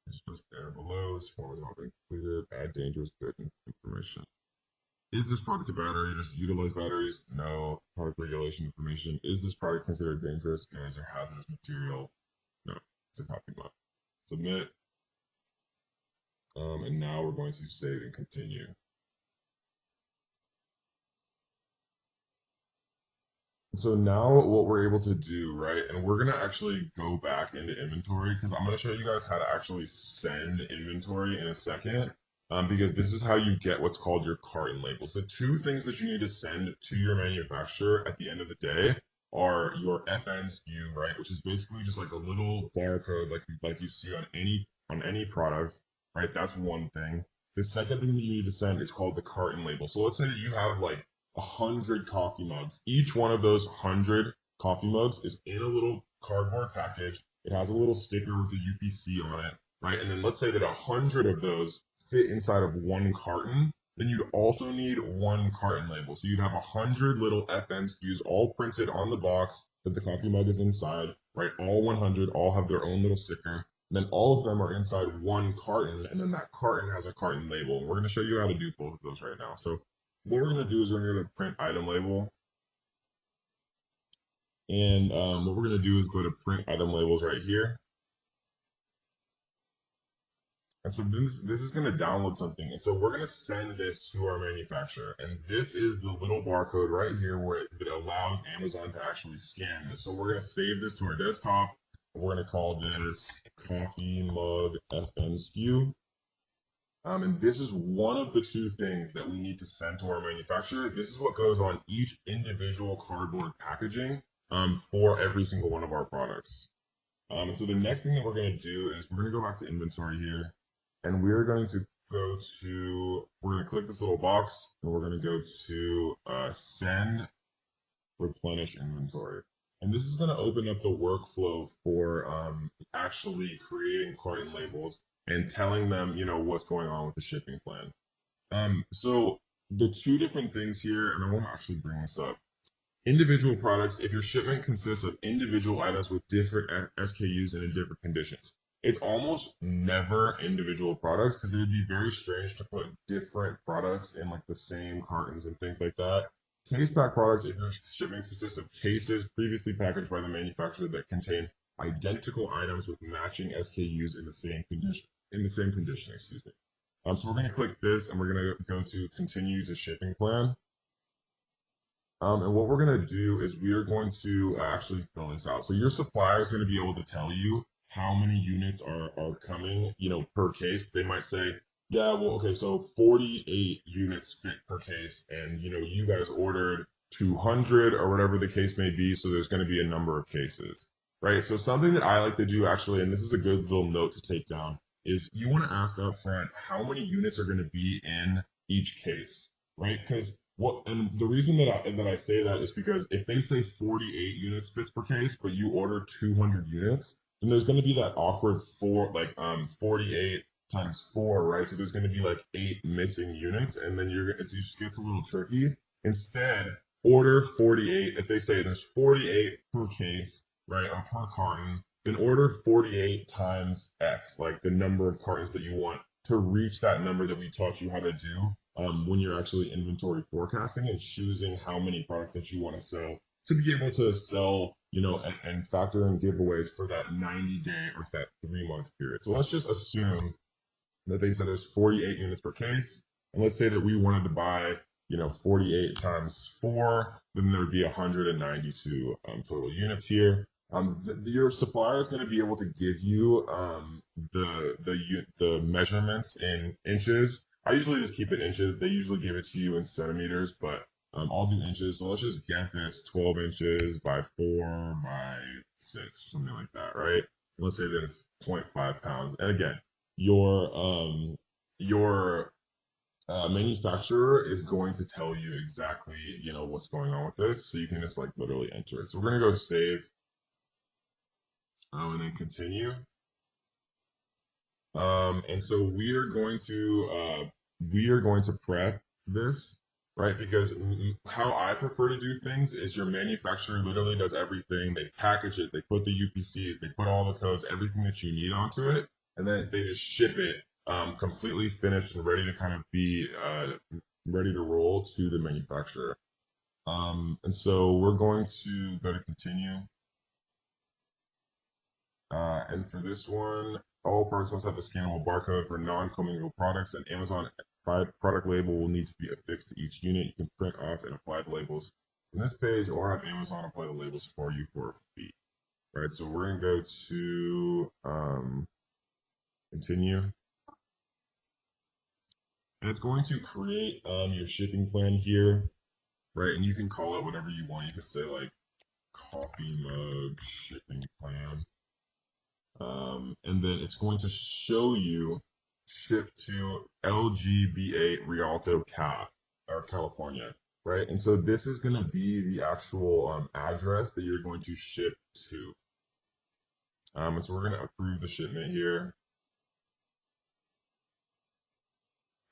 It's just there below. This form has not been completed. Add dangerous good information. Is this product a battery? Just utilize batteries? No. Product regulation information. Is this product considered dangerous? No. Is there hazardous material? No. It's a copy mod. Submit. And now we're going to save and continue. So now what we're able to do, right, and we're going to actually go back into inventory because I'm going to show you guys how to actually send inventory in a second, because this is how you get what's called your carton label. So two things that you need to send to your manufacturer at the end of the day are your FN SKU, right, which is basically just like a little barcode like you see on any products, right? That's one thing. The second thing that you need to send is called the carton label. So let's say that you have like 100 coffee mugs. Each one of those 100 coffee mugs is in a little cardboard package. It has a little sticker with the UPC on it, right? And then let's say that 100 of those fit inside of one carton. Then you'd also need one carton label. So you'd have 100 little FN SKUs all printed on the box that the coffee mug is inside, right? All 100 all have their own little sticker. And then all of them are inside one carton, and then that carton has a carton label. We're going to show you how to do both of those right now. So what we're going to do is we're going to print item label. And what we're going to do is go to print item labels right here. And so this is going to download something. And so we're going to send this to our manufacturer. And this is the little barcode right here that allows Amazon to actually scan this. So we're going to save this to our desktop. We're going to call this coffee mug FN SKU. And this is one of the two things that we need to send to our manufacturer. This is what goes on each individual cardboard packaging for every single one of our products. And so the next thing that we're going to do is we're going to go back to inventory here, and we're going to we're going to click this little box, and we're going to go to send replenish inventory. And this is going to open up the workflow for actually creating carton labels and telling them, what's going on with the shipping plan. So the two different things here, and I want to actually bring this up. Individual products, if your shipment consists of individual items with different SKUs and in different conditions, it's almost never individual products because it would be very strange to put different products in like the same cartons and things like that. Case pack products, if your shipment consists of cases previously packaged by the manufacturer that contain identical items with matching SKUs in the same condition, excuse me. So we're going to click this and we're going to go to continue to shipping plan. And what we're going to do is we are going to actually fill this out. So your supplier is going to be able to tell you how many units are coming, per case. They might say, yeah, well, okay, so 48 units fit per case, and you guys ordered 200 or whatever the case may be, so there's going to be a number of cases, right? So something that I like to do actually, and this is a good little note to take down, is you want to ask up front how many units are going to be in each case, right? Because and the reason that I say that is because if they say 48 units fits per case, but you order 200 units, then there's going to be that awkward 48 times 4, right? So there's going to be like 8 missing units, and then it just gets a little tricky. Instead, order 48. If they say there's 48 per case, right, or per carton, then order 48 times X, like the number of cartons that you want to reach that number that we taught you how to do when you're actually inventory forecasting and choosing how many products that you want to sell to be able to sell, and factor in giveaways for that 90-day or that 3-month period. So let's just assume that they said there's 48 units per case. And let's say that we wanted to buy, 48 times 4, then there would be 192 total units here. Your supplier is going to be able to give you the measurements in inches. I usually just keep it inches. They usually give it to you in centimeters, but I'll do inches. So let's just guess that it's 12 inches by 4 by 6 or something like that, right? Let's say that it's 0.5 pounds. And again, your manufacturer is going to tell you exactly, what's going on with this. So you can just like literally enter it. So we're going to go save, and then continue. And so we are going to prep this, right? Because how I prefer to do things is your manufacturer literally does everything. They package it, they put the UPCs, they put all the codes, everything that you need onto it, and then they just ship it completely finished and ready to kind of be ready to roll to the manufacturer. And so we're going to go to continue. And for this one, all products must have the scannable barcode for non-commingled products. An Amazon product label will need to be affixed to each unit. You can print off and apply the labels on this page, or have Amazon apply the labels for you for a fee. Right. So we're gonna go to continue, and it's going to create your shipping plan here, right? And you can call it whatever you want. You can say like coffee mug shipping plan. And then it's going to show you ship to LGBA Rialto, California, right? And so this is going to be the actual address that you're going to ship to. And so we're going to approve the shipment here.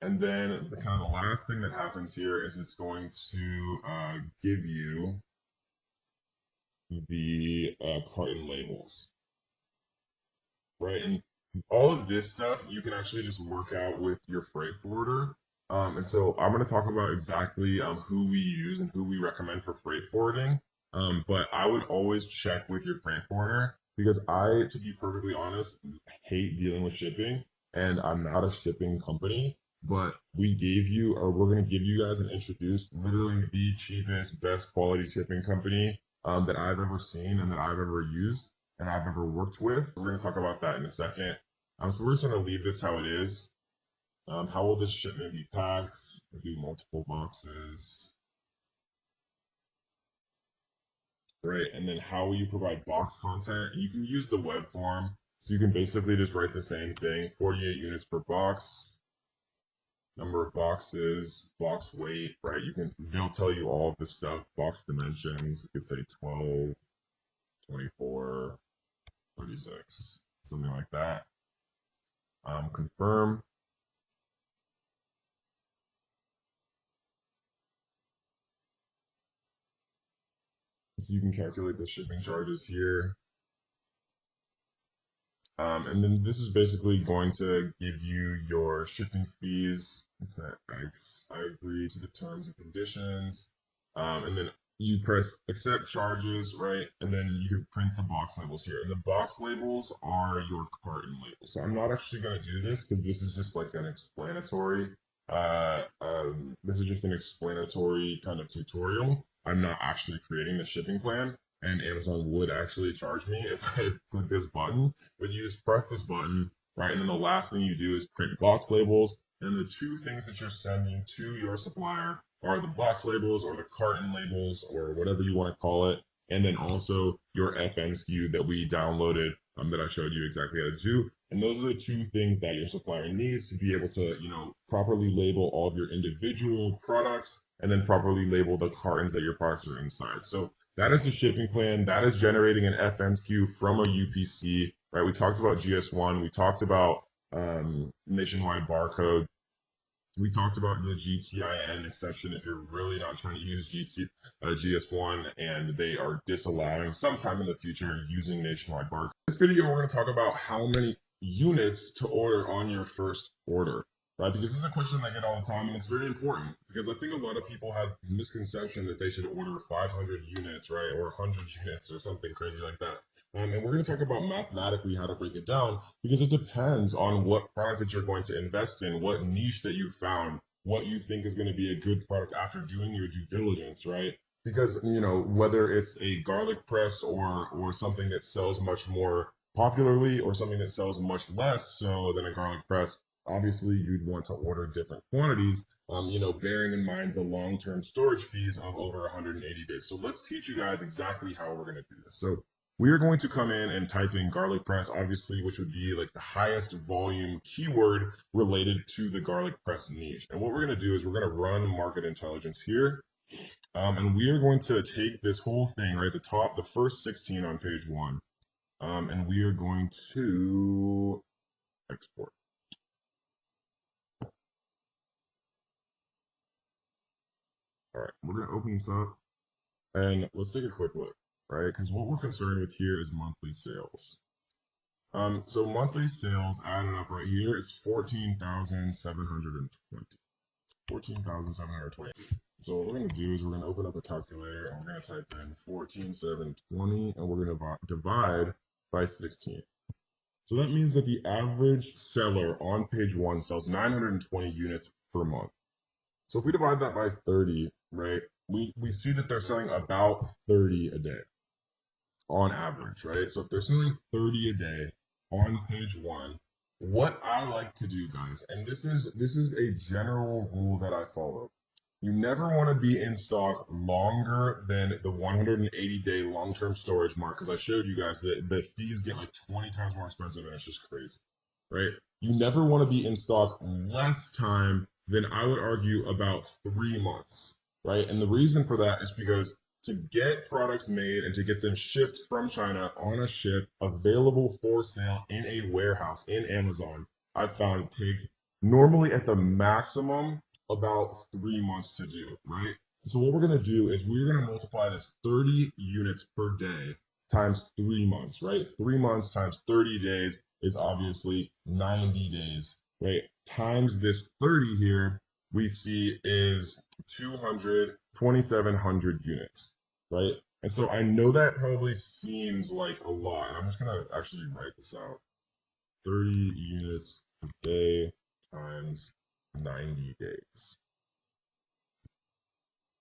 And then the kind of the last thing that happens here is it's going to give you the carton labels. Right, and all of this stuff you can actually just work out with your freight forwarder. And so I'm going to talk about exactly who we use and who we recommend for freight forwarding. But I would always check with your freight forwarder because I, to be perfectly honest, hate dealing with shipping, and I'm not a shipping company. But we're going to give you guys and introduce literally the cheapest, best quality shipping company that I've ever seen and that I've ever used and I've ever worked with. We're going to talk about that in a second. So we're just going to leave this how it is. How will this shipment be packed? We'll do multiple boxes. Right, and then how will you provide box content? You can use the web form. So you can basically just write the same thing, 48 units per box, number of boxes, box weight, right? They'll tell you all of this stuff, box dimensions. You could say 12, 24, 36, something like that. Confirm. So you can calculate the shipping charges here. And then this is basically going to give you your shipping fees. It's I agree to the terms and conditions. And then you press accept charges, right? And then you can print the box labels here. And the box labels are your carton labels. So I'm not actually going to do this because this is just like an explanatory. This is just an explanatory kind of tutorial. I'm not actually creating the shipping plan. And Amazon would actually charge me if I click this button. But you just press this button, right? And then the last thing you do is print box labels. And the two things that you're sending to your supplier are the box labels or the carton labels or whatever you want to call it. And then also your FN SKU that we downloaded that I showed you exactly how to do. And those are the two things that your supplier needs to be able to, properly label all of your individual products and then properly label the cartons that your products are inside. So that is the shipping plan. That is generating an FNQ from a UPC, right? We talked about GS1. We talked about nationwide barcode. We talked about the GTIN exception if you're really not trying to use GS1 and they are disallowing sometime in the future using nationwide barcode. In this video, we're going to talk about how many units to order on your first order. Right, because this is a question I get all the time, and it's very important because I think a lot of people have this misconception that they should order 500 units, right, or 100 units or something crazy like that. And we're going to talk about mathematically how to break it down because it depends on what product that you're going to invest in, what niche that you found, what you think is going to be a good product after doing your due diligence, right? because whether it's a garlic press or something that sells much more popularly or something that sells much less so than a garlic press, obviously you'd want to order different quantities, bearing in mind the long-term storage fees of over 180 days. So let's teach you guys exactly how we're going to do this. So we are going to come in and type in garlic press, obviously, which would be like the highest volume keyword related to the garlic press niche. And what we're going to do is we're going to run market intelligence here. And we are going to take this whole thing right at the top, the first 16 on page one, and we are going to export. All right, we're going to open this up and let's take a quick look, right? Because what we're concerned with here is monthly sales. So monthly sales added up right here is 14,720. 14,720. So what we're going to do is we're going to open up a calculator and we're going to type in 14,720 and we're going to divide by 16. So that means that the average seller on page one sells 920 units per month. So if we divide that by 30, right, we see that they're selling about 30 a day on average, right? So if they're selling 30 a day on page one, what I like to do, guys, and this is a general rule that I follow. You never want to be in stock longer than the 180-day long-term storage mark, because I showed you guys that the fees get like 20 times more expensive, and it's just crazy, right? You never want to be in stock less time than, I would argue, about 3 months, right? And the reason for that is because to get products made and to get them shipped from China on a ship available for sale in a warehouse in Amazon, I've found takes normally at the maximum about 3 months to do, right? So what we're going to do is we're going to multiply this 30 units per day times 3 months, right? 3 months times 30 days is obviously 90 days, right? Times this 30 here, we see is 2,700 units, right? And so I know that probably seems like a lot. I'm just going to actually write this out. 30 units per day times 90 days.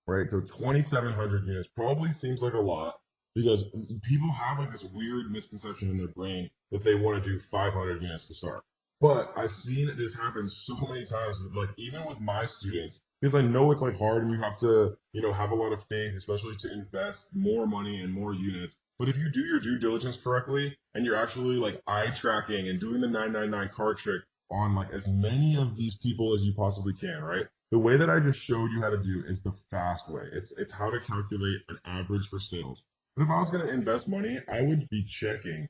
Right? So 2,700 units probably seems like a lot because people have like this weird misconception in their brain that they want to do 500 units to start. But I've seen this happen so many times, like even with my students, because I know it's like hard and you have to, have a lot of faith, especially to invest more money and more units. But if you do your due diligence correctly and you're actually like eye tracking and doing the 999 card trick on like as many of these people as you possibly can, right? The way that I just showed you how to do is the fast way. It's how to calculate an average for sales. But if I was going to invest money, I would be checking,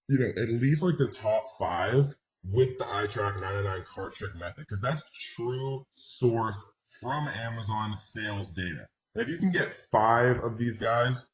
at least like the top 5 with the iTrack 99 cart trick method, because that's true source from Amazon sales data. And if you can get 5 of these guys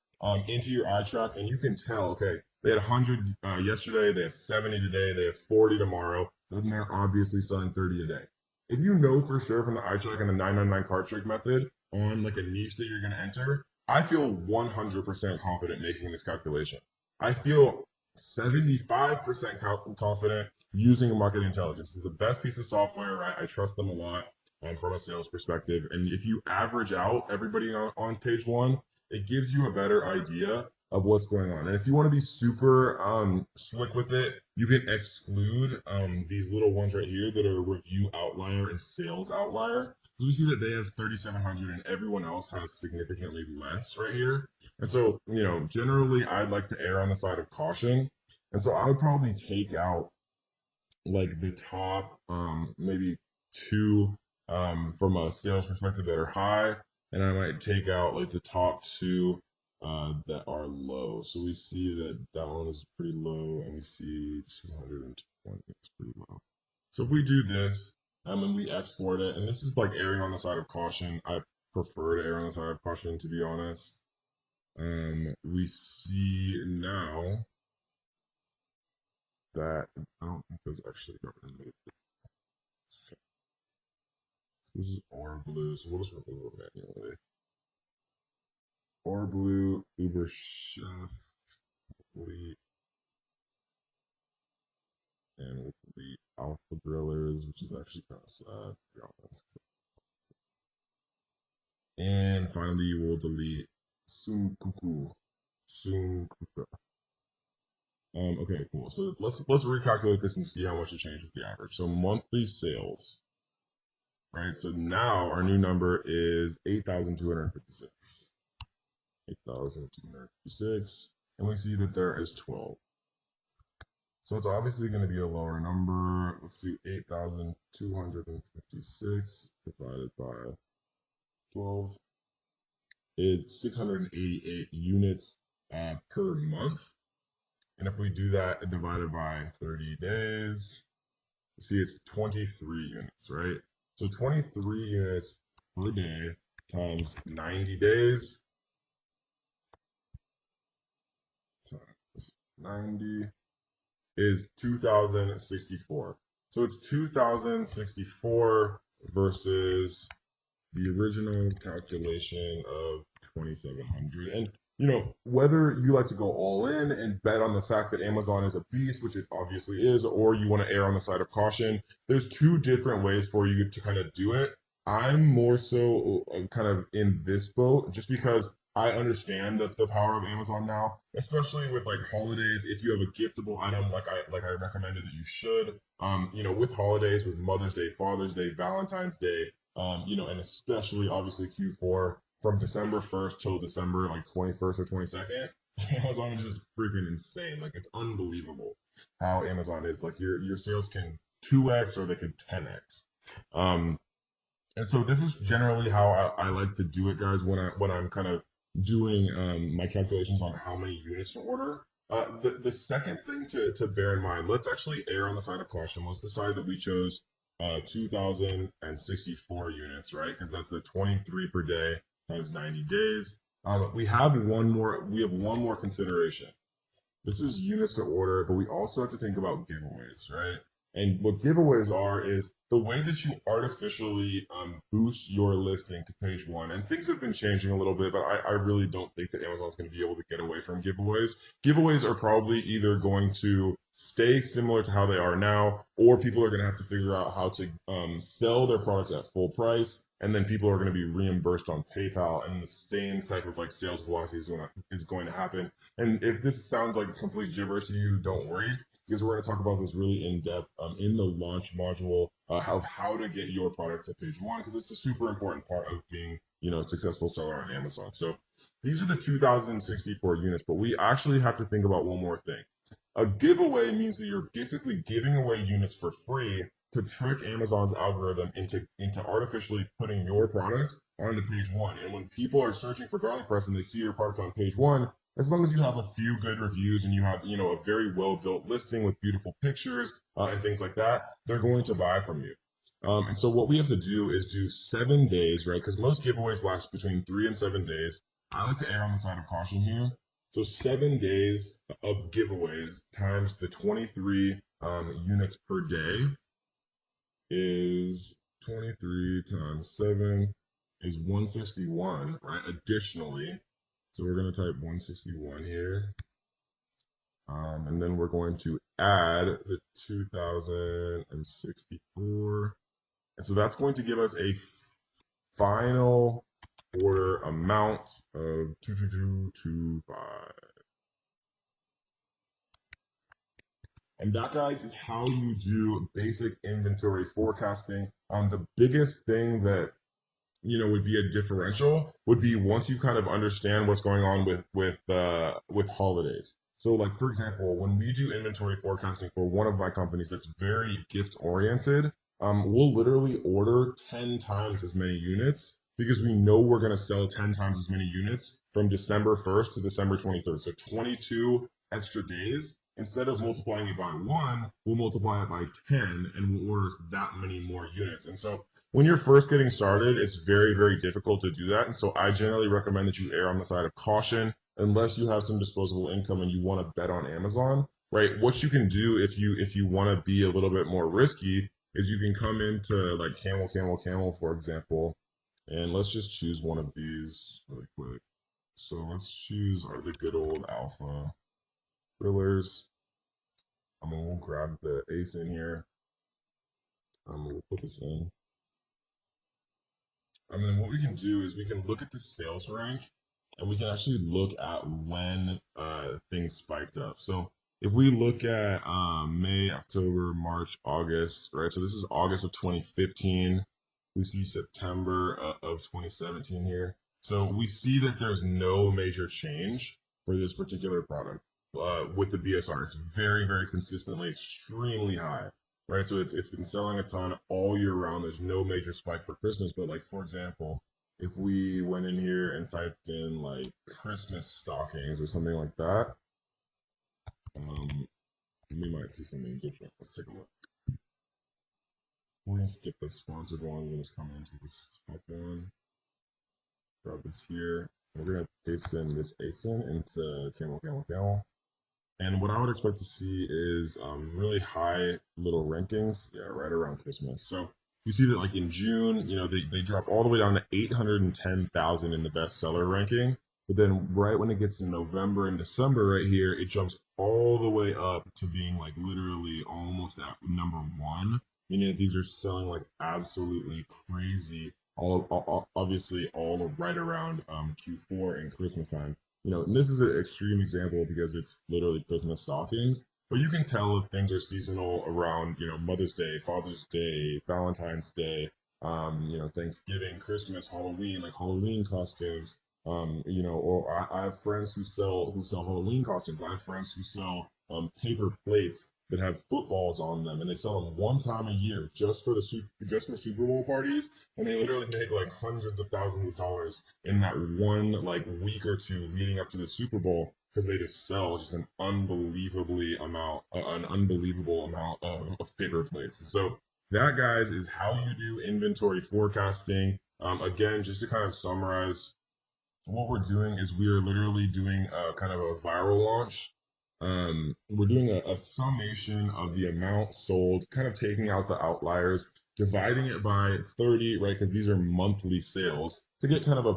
into your iTrack and you can tell, okay, they had 100 yesterday, they have 70 today, they have 40 tomorrow, then they're obviously selling 30 a day. If you know for sure from the iTrack and the 999 cart trick method on like a niche that you're going to enter, I feel 100% confident making this calculation. I feel 75% confident using market intelligence. It's the best piece of software, right? I trust them a lot from a sales perspective. And if you average out everybody on page one, it gives you a better idea of what's going on. And if you want to be super slick with it, you can exclude these little ones right here that are review outlier and sales outlier. So we see that they have 3,700 and everyone else has significantly less right here. And so, generally I'd like to err on the side of caution. And so I would probably take out like the top maybe 2 from a sales perspective that are high, and I might take out like the top 2 that are low. So we see that that one is pretty low, and we see 220 is pretty low. So if we do this, and we export it, and this is like erring on the side of caution. I prefer to err on the side of caution, to be honest. We see now that I don't think those actually got removed. So this is or blue, so we'll just remove it manually. Or blue, Uber Chef, delete, and we'll delete Alpha Grillers, which is actually kind of sad, to be honest. And finally, we'll delete Sunkuku. Sunkuku. Okay, cool. So let's recalculate this and see how much it changes the average. So monthly sales, right? So now our new number is 8,256. 8,256. And we see that there is 12. So it's obviously going to be a lower number. Let's do 8,256 divided by 12 is 688 units per month. And if we do that divided by 30 days, you see it's 23 units, right? So 23 units per day times 90 days times 90 is 2,064. So it's 2,064 versus the original calculation of 2,700. And whether you like to go all in and bet on the fact that Amazon is a beast, which it obviously is, or you want to err on the side of caution, there's two different ways for you to kind of do it. I'm more so kind of in this boat just because I understand the power of Amazon now, especially with like holidays. If you have a giftable item, like I recommended that you should, with holidays, with Mother's Day, Father's Day, Valentine's Day, and especially obviously Q4 from December 1st till December like 21st or 22nd. Amazon is just freaking insane. Like it's unbelievable how Amazon is. Like your sales can 2x or they can 10x. Um, and so this is generally how I like to do it, guys, when I'm kind of doing my calculations on how many units to order. The second thing to bear in mind, let's actually err on the side of caution. Let's decide that we chose 2,064 units, right? Because that's the 23 per day times 90 days. We have one more consideration. This is units to order, but we also have to think about giveaways, right? And what giveaways are is the way that you artificially boost your listing to page one. And things have been changing a little bit, but I really don't think that Amazon's going to be able to get away from giveaways. Giveaways are probably either going to stay similar to how they are now, or people are going to have to figure out how to sell their products at full price. And then people are going to be reimbursed on PayPal, and the same type of like sales velocity is going to happen. And if this sounds like complete gibberish to you, don't worry, because we're going to talk about this really in depth in the launch module of how to get your product to page one, because it's a super important part of being a successful seller on Amazon. So these are the 2,064 units, but we actually have to think about one more thing. A giveaway means that you're basically giving away units for free to trick Amazon's algorithm into artificially putting your product onto page one. And when people are searching for garlic press and they see your product on page one, as long as you have a few good reviews and you have a very well built listing with beautiful pictures and things like that, they're going to buy from you. And so what we have to do is do 7 days, right? Because most giveaways last between 3 and 7 days. I like to err on the side of caution here. So 7 days of giveaways times the 23 units per day is 23 times 7 is 161, right? Additionally, so we're going to type 161 here. And then we're going to add the 2,064. And so that's going to give us a final order amount of 22225. And that, guys, is how you do basic inventory forecasting. The biggest thing that would be a differential would be once you kind of understand what's going on with holidays. So, like for example, when we do inventory forecasting for one of my companies that's very gift oriented, we'll literally order 10 times as many units because we know we're going to sell 10 times as many units from December 1st to December 23rd. So 22 extra days. Instead of multiplying it by 1, we'll multiply it by 10 and we'll order that many more units. And so when you're first getting started, it's very, very difficult to do that. And so I generally recommend that you err on the side of caution unless you have some disposable income and you want to bet on Amazon, right? What you can do if you want to be a little bit more risky is you can come into like camel, for example, and let's just choose one of these really quick. So let's choose the good old alpha thrillers. We'll grab the ace in here. We'll put this in. I mean, what we can do is we can look at the sales rank and we can actually look at when things spiked up. So if we look at May, October, March, August, right? So this is August of 2015. We see September of 2017 here. So we see that there's no major change for this particular product with the BSR. It's very, very consistently extremely high, right? So it's been selling a ton all year round. There's no major spike for Christmas, but like for example, if we went in here and typed in like Christmas stockings or something like that, um, we might see something different. Let's take a look. We're gonna skip the sponsored ones and just come into this top one. Grab this here. We're gonna paste in this ASIN into camel, camel, camel. And what I would expect to see is really high little rankings, yeah, right around Christmas. So you see that like in June, they drop all the way down to 810,000 in the bestseller ranking. But then right when it gets to November and December right here, it jumps all the way up to being like literally almost at number one. Meaning that these are selling like absolutely crazy. Obviously all right around Q4 and Christmas time. And this is an extreme example because it's literally Christmas stockings. But you can tell if things are seasonal around, Mother's Day, Father's Day, Valentine's Day, Thanksgiving, Christmas, Halloween, like Halloween costumes. Or I have friends who sell Halloween costumes. I have friends who sell paper plates that have footballs on them, and they sell them one time a year just for Super Bowl parties, and they literally make like hundreds of thousands of dollars in that one like week or two leading up to the Super Bowl because they just sell just an unbelievable amount of paper plates. And so that, guys, is how you do inventory forecasting. Again, just to kind of summarize, what we're doing is we are literally doing a kind of a viral launch. We're doing a summation of the amount sold, kind of taking out the outliers, dividing it by 30, right? Because these are monthly sales to get kind of a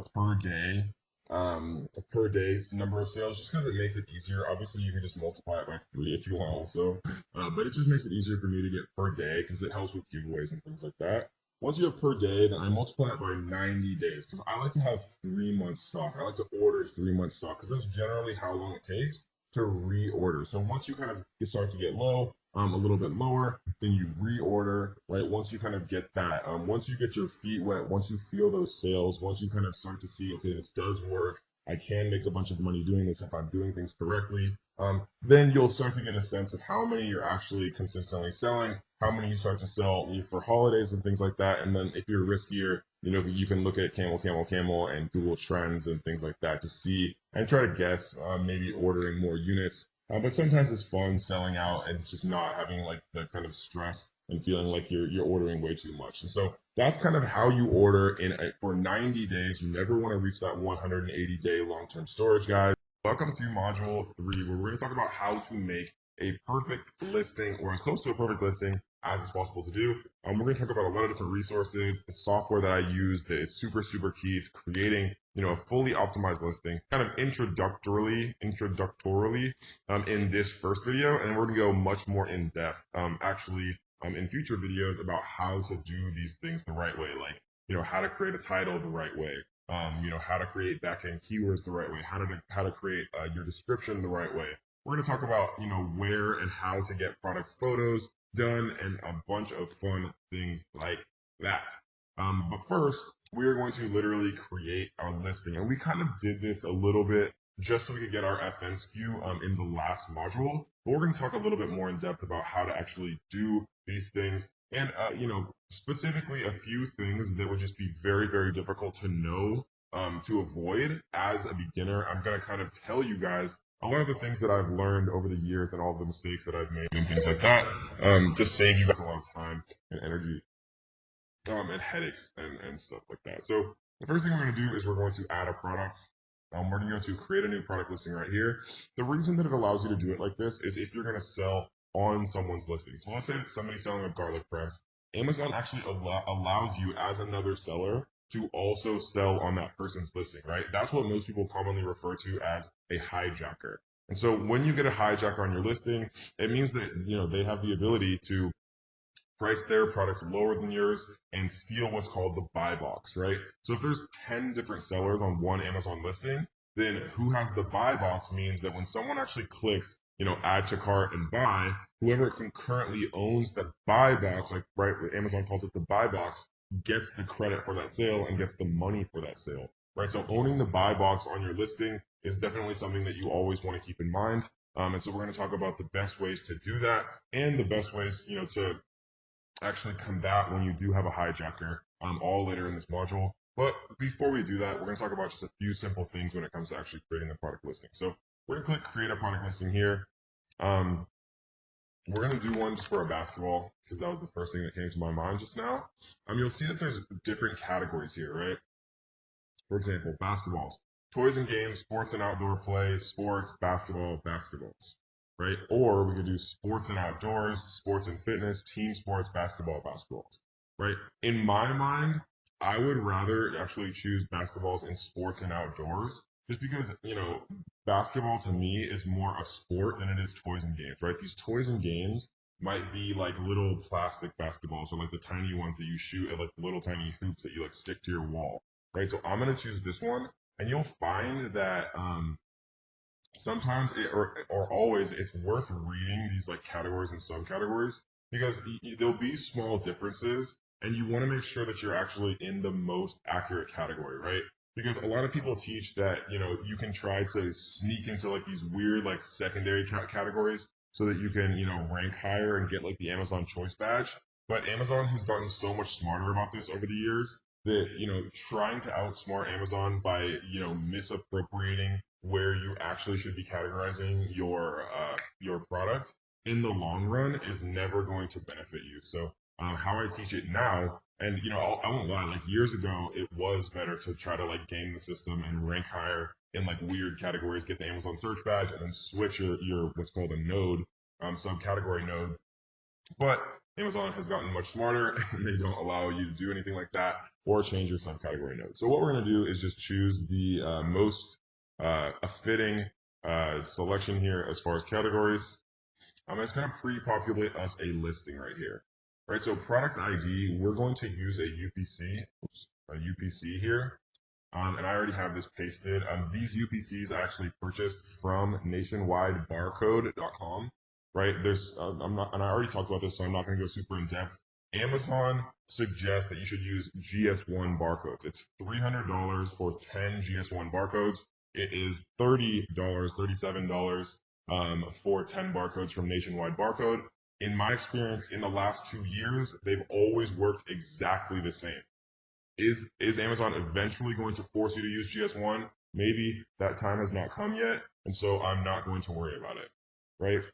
per day's number of sales, just because it makes it easier. Obviously, you can just multiply it by 3 if you want also, but it just makes it easier for me to get per day because it helps with giveaways and things like that. Once you have per day, then I multiply it by 90 days because I like to have 3 months stock. I like to order 3 months stock because that's generally how long it takes to reorder. So once you kind of start to get low, a little bit lower, then you reorder, right? Once you kind of get that, once you get your feet wet, once you feel those sales, once you kind of start to see, okay, this does work. I can make a bunch of money doing this if I'm doing things correctly. Then you'll start to get a sense of how many you're actually consistently selling, how many you start to sell for holidays and things like that. And then if you're riskier, you can look at camel, camel, camel and Google Trends and things like that to see and try to guess maybe ordering more units. But sometimes it's fun selling out and just not having like the kind of stress and feeling like you're ordering way too much. And so that's kind of how you order for 90 days. You never want to reach that 180-day long-term storage, guys. Welcome to module 3, where we're going to talk about how to make a perfect listing or as close to a perfect listing as it's possible to do. We're going to talk about a lot of different resources, the software that I use that is super, super key to creating, a fully optimized listing, kind of introductorily in this first video. And we're going to go much more in depth, in future videos about how to do these things the right way, like, how to create a title the right way, how to create backend keywords the right way, how to create your description the right way. We're going to talk about, where and how to get product photos done and a bunch of fun things like that. But first, we are going to literally create our listing. And we kind of did this a little bit just so we could get our FN SKU in the last module. But we're going to talk a little bit more in depth about how to actually do these things. And, specifically a few things that would just be very, very difficult to know, to avoid as a beginner. I'm going to kind of tell you guys a lot of the things that I've learned over the years and all the mistakes that I've made and things like that, to save you guys a lot of time and energy, and headaches and stuff like that. So the first thing we're going to do is we're going to add a product. We're going to create a new product listing right here. The reason that it allows you to do it like this is if you're going to sell on someone's listing. So let's say that somebody's selling a garlic press. Amazon actually allows you as another seller to also sell on that person's listing, right? That's what most people commonly refer to as a hijacker. And so when you get a hijacker on your listing, it means that, they have the ability to price their products lower than yours, and steal what's called the buy box, right? So if there's 10 different sellers on one Amazon listing, then who has the buy box means that when someone actually clicks, add to cart and buy, whoever concurrently owns the buy box, like right, Amazon calls it the buy box, gets the credit for that sale and gets the money for that sale, right? So owning the buy box on your listing is definitely something that you always want to keep in mind. And so we're going to talk about the best ways to do that and the best ways, to actually combat when you do have a hijacker, all later in this module. But before we do that, we're going to talk about just a few simple things when it comes to actually creating a product listing. So we're going to click create a product listing here. We're going to do one just for a basketball because that was the first thing that came to my mind just now. You'll see that there's different categories here, right? For example, basketballs, toys and games, sports and outdoor play, sports, basketball, basketballs, right? Or we could do sports and outdoors, sports and fitness, team sports, basketball, basketballs, right? In my mind, I would rather actually choose basketballs in sports and outdoors just because, basketball to me is more a sport than it is toys and games, right? These toys and games might be like little plastic basketballs or like the tiny ones that you shoot at like little tiny hoops that you like stick to your wall, right? So I'm going to choose this one, and you'll find that sometimes or always it's worth reading these like categories and subcategories because there'll be small differences, and you want to make sure that you're actually in the most accurate category, right? Because a lot of people teach that you can try to sneak into like these weird like secondary categories so that you can rank higher and get like the Amazon Choice badge. But Amazon has gotten so much smarter about this over the years that trying to outsmart Amazon by misappropriating where you actually should be categorizing your product in the long run is never going to benefit you. So how I teach it now, and I won't lie, like years ago it was better to try to like game the system and rank higher in like weird categories, get the Amazon search badge, and then switch your what's called a node, subcategory node. But Amazon has gotten much smarter and they don't allow you to do anything like that or change your subcategory node. So what we're going to do is just choose the most a fitting selection here as far as categories. It's going to pre-populate us a listing right here. Right, so product ID, we're going to use a UPC here. And I already have this pasted. These UPCs I actually purchased from nationwidebarcode.com. Right, there's and I already talked about this, so I'm not going to go super in depth. Amazon suggests that you should use GS1 barcodes. It's $300 for 10 GS1 barcodes. It is $37 for 10 barcodes from Nationwide Barcode. In my experience, in the last 2 years, they've always worked exactly the same. Is Amazon eventually going to force you to use GS1? Maybe that time has not come yet, and so I'm not going to worry about it, right?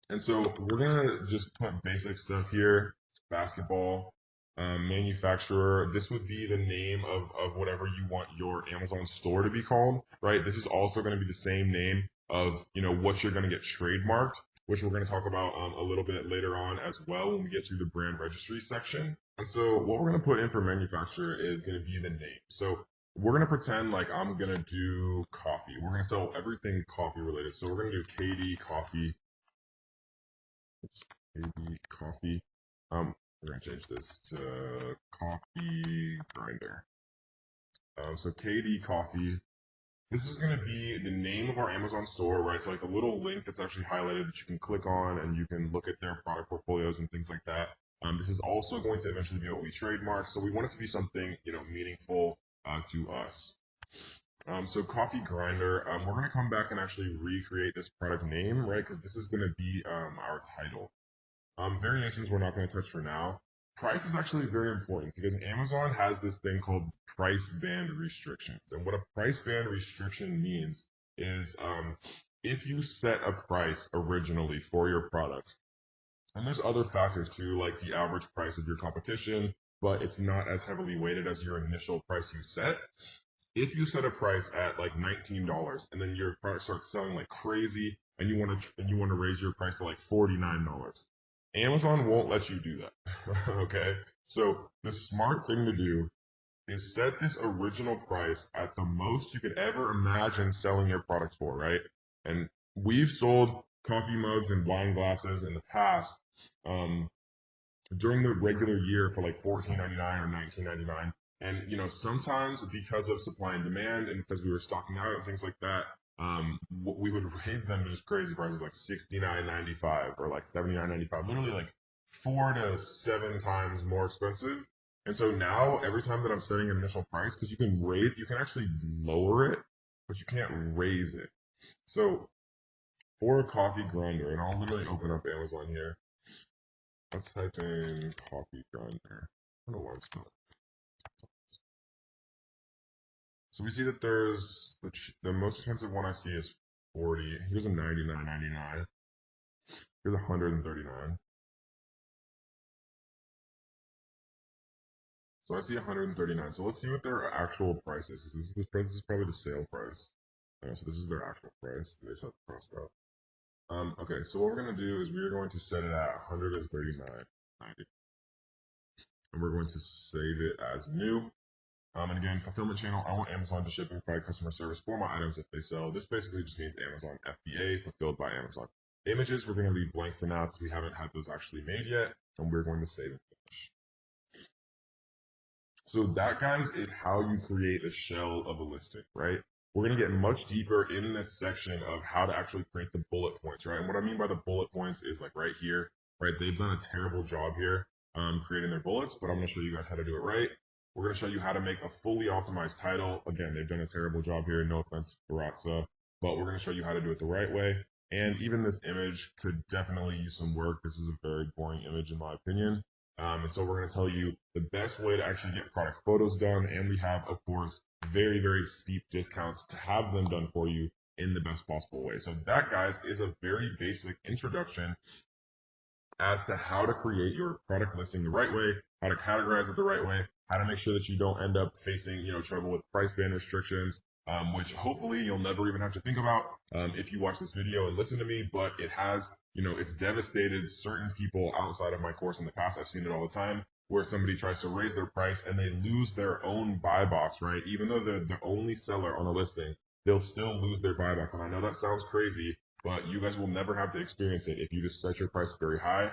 And so we're gonna just put basic stuff here: basketball, manufacturer. This would be the name of whatever you want your Amazon store to be called, right? This is also going to be the same name of what you're going to get trademarked, which we're going to talk about a little bit later on as well when we get to the brand registry section. And so what we're going to put in for manufacturer is going to be the name. So we're going to pretend like I'm going to do coffee. We're going to sell everything coffee related. So we're going to do KD Coffee. KD Coffee. We're going to change this to Coffee Grinder. So KD Coffee. This is going to be the name of our Amazon store, right? So like a little link that's actually highlighted that you can click on and you can look at their product portfolios and things like that. This is also going to eventually be what we trademark. So we want it to be something, meaningful to us. So Coffee Grinder, we're going to come back and actually recreate this product name, right? Because this is going to be our title. Variations we're not going to touch for now. Price is actually very important because Amazon has this thing called price band restrictions. And what a price band restriction means is if you set a price originally for your product, and there's other factors too, like the average price of your competition, but it's not as heavily weighted as your initial price you set. If you set a price at like $19 and then your product starts selling like crazy and you want to raise your price to like $49, Amazon won't let you do that. Okay? So the smart thing to do is set this original price at the most you could ever imagine selling your product for, right? And we've sold coffee mugs and wine glasses in the past during the regular year for like $14.99 or $19.99. And sometimes because of supply and demand, and because we were stocking out and things like that, we would raise them to just crazy prices like $69.95 or like $79.95, literally like 4 to 7 times more expensive. And so now every time that I'm setting an initial price, because you can actually lower it, but you can't raise it. So for a coffee grinder, and I'll literally open up Amazon here. Let's type in coffee grinder. I don't know why I'm spelling. So we see that there's the most expensive one I see is 40. Here's a 99.99. Here's 139. So I see 139. So let's see what their actual price is. This is probably the sale price. So this is their actual price. They set the price up. Okay, so what we're going to do is we're going to set it at 139.90. And we're going to save it as new. And again, fulfillment channel, I want Amazon to ship and provide customer service for my items if they sell. This basically just means Amazon FBA, fulfilled by Amazon. Images, we're going to leave blank for now because we haven't had those actually made yet. And we're going to save and finish. So that, guys, is how you create a shell of a listing, right? We're going to get much deeper in this section of how to actually create the bullet points, right? And what I mean by the bullet points is like right here, right? They've done a terrible job here creating their bullets, but I'm going to show you guys how to do it right. We're going to show you how to make a fully optimized title. Again, they've done a terrible job here. No offense, Baratza, but we're going to show you how to do it the right way. And even this image could definitely use some work. This is a very boring image in my opinion. And so we're going to tell you the best way to actually get product photos done. And we have, of course, very, very steep discounts to have them done for you in the best possible way. So that, guys, is a very basic introduction as to how to create your product listing the right way, how to categorize it the right way, how to make sure that you don't end up facing, trouble with price band restrictions, which hopefully you'll never even have to think about if you watch this video and listen to me. But it has, it's devastated certain people outside of my course in the past. I've seen it all the time where somebody tries to raise their price and they lose their own buy box, right? Even though they're the only seller on a listing, they'll still lose their buy box. And I know that sounds crazy, but you guys will never have to experience it if you just set your price very high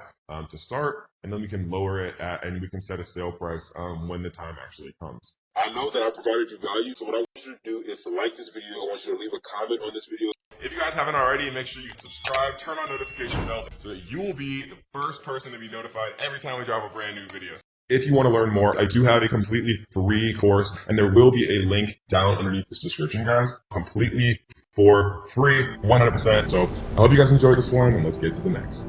to start, and then we can lower it and we can set a sale price when the time actually comes. I know that I provided you value, so what I want you to do is to like this video. I want you to leave a comment on this video. If you guys haven't already, make sure you subscribe, turn on notification bells so that you will be the first person to be notified every time we drop a brand new video. If you want to learn more, I do have a completely free course, and there will be a link down underneath this description, guys. Completely for free, 100%. So I hope you guys enjoyed this one, and let's get to the next.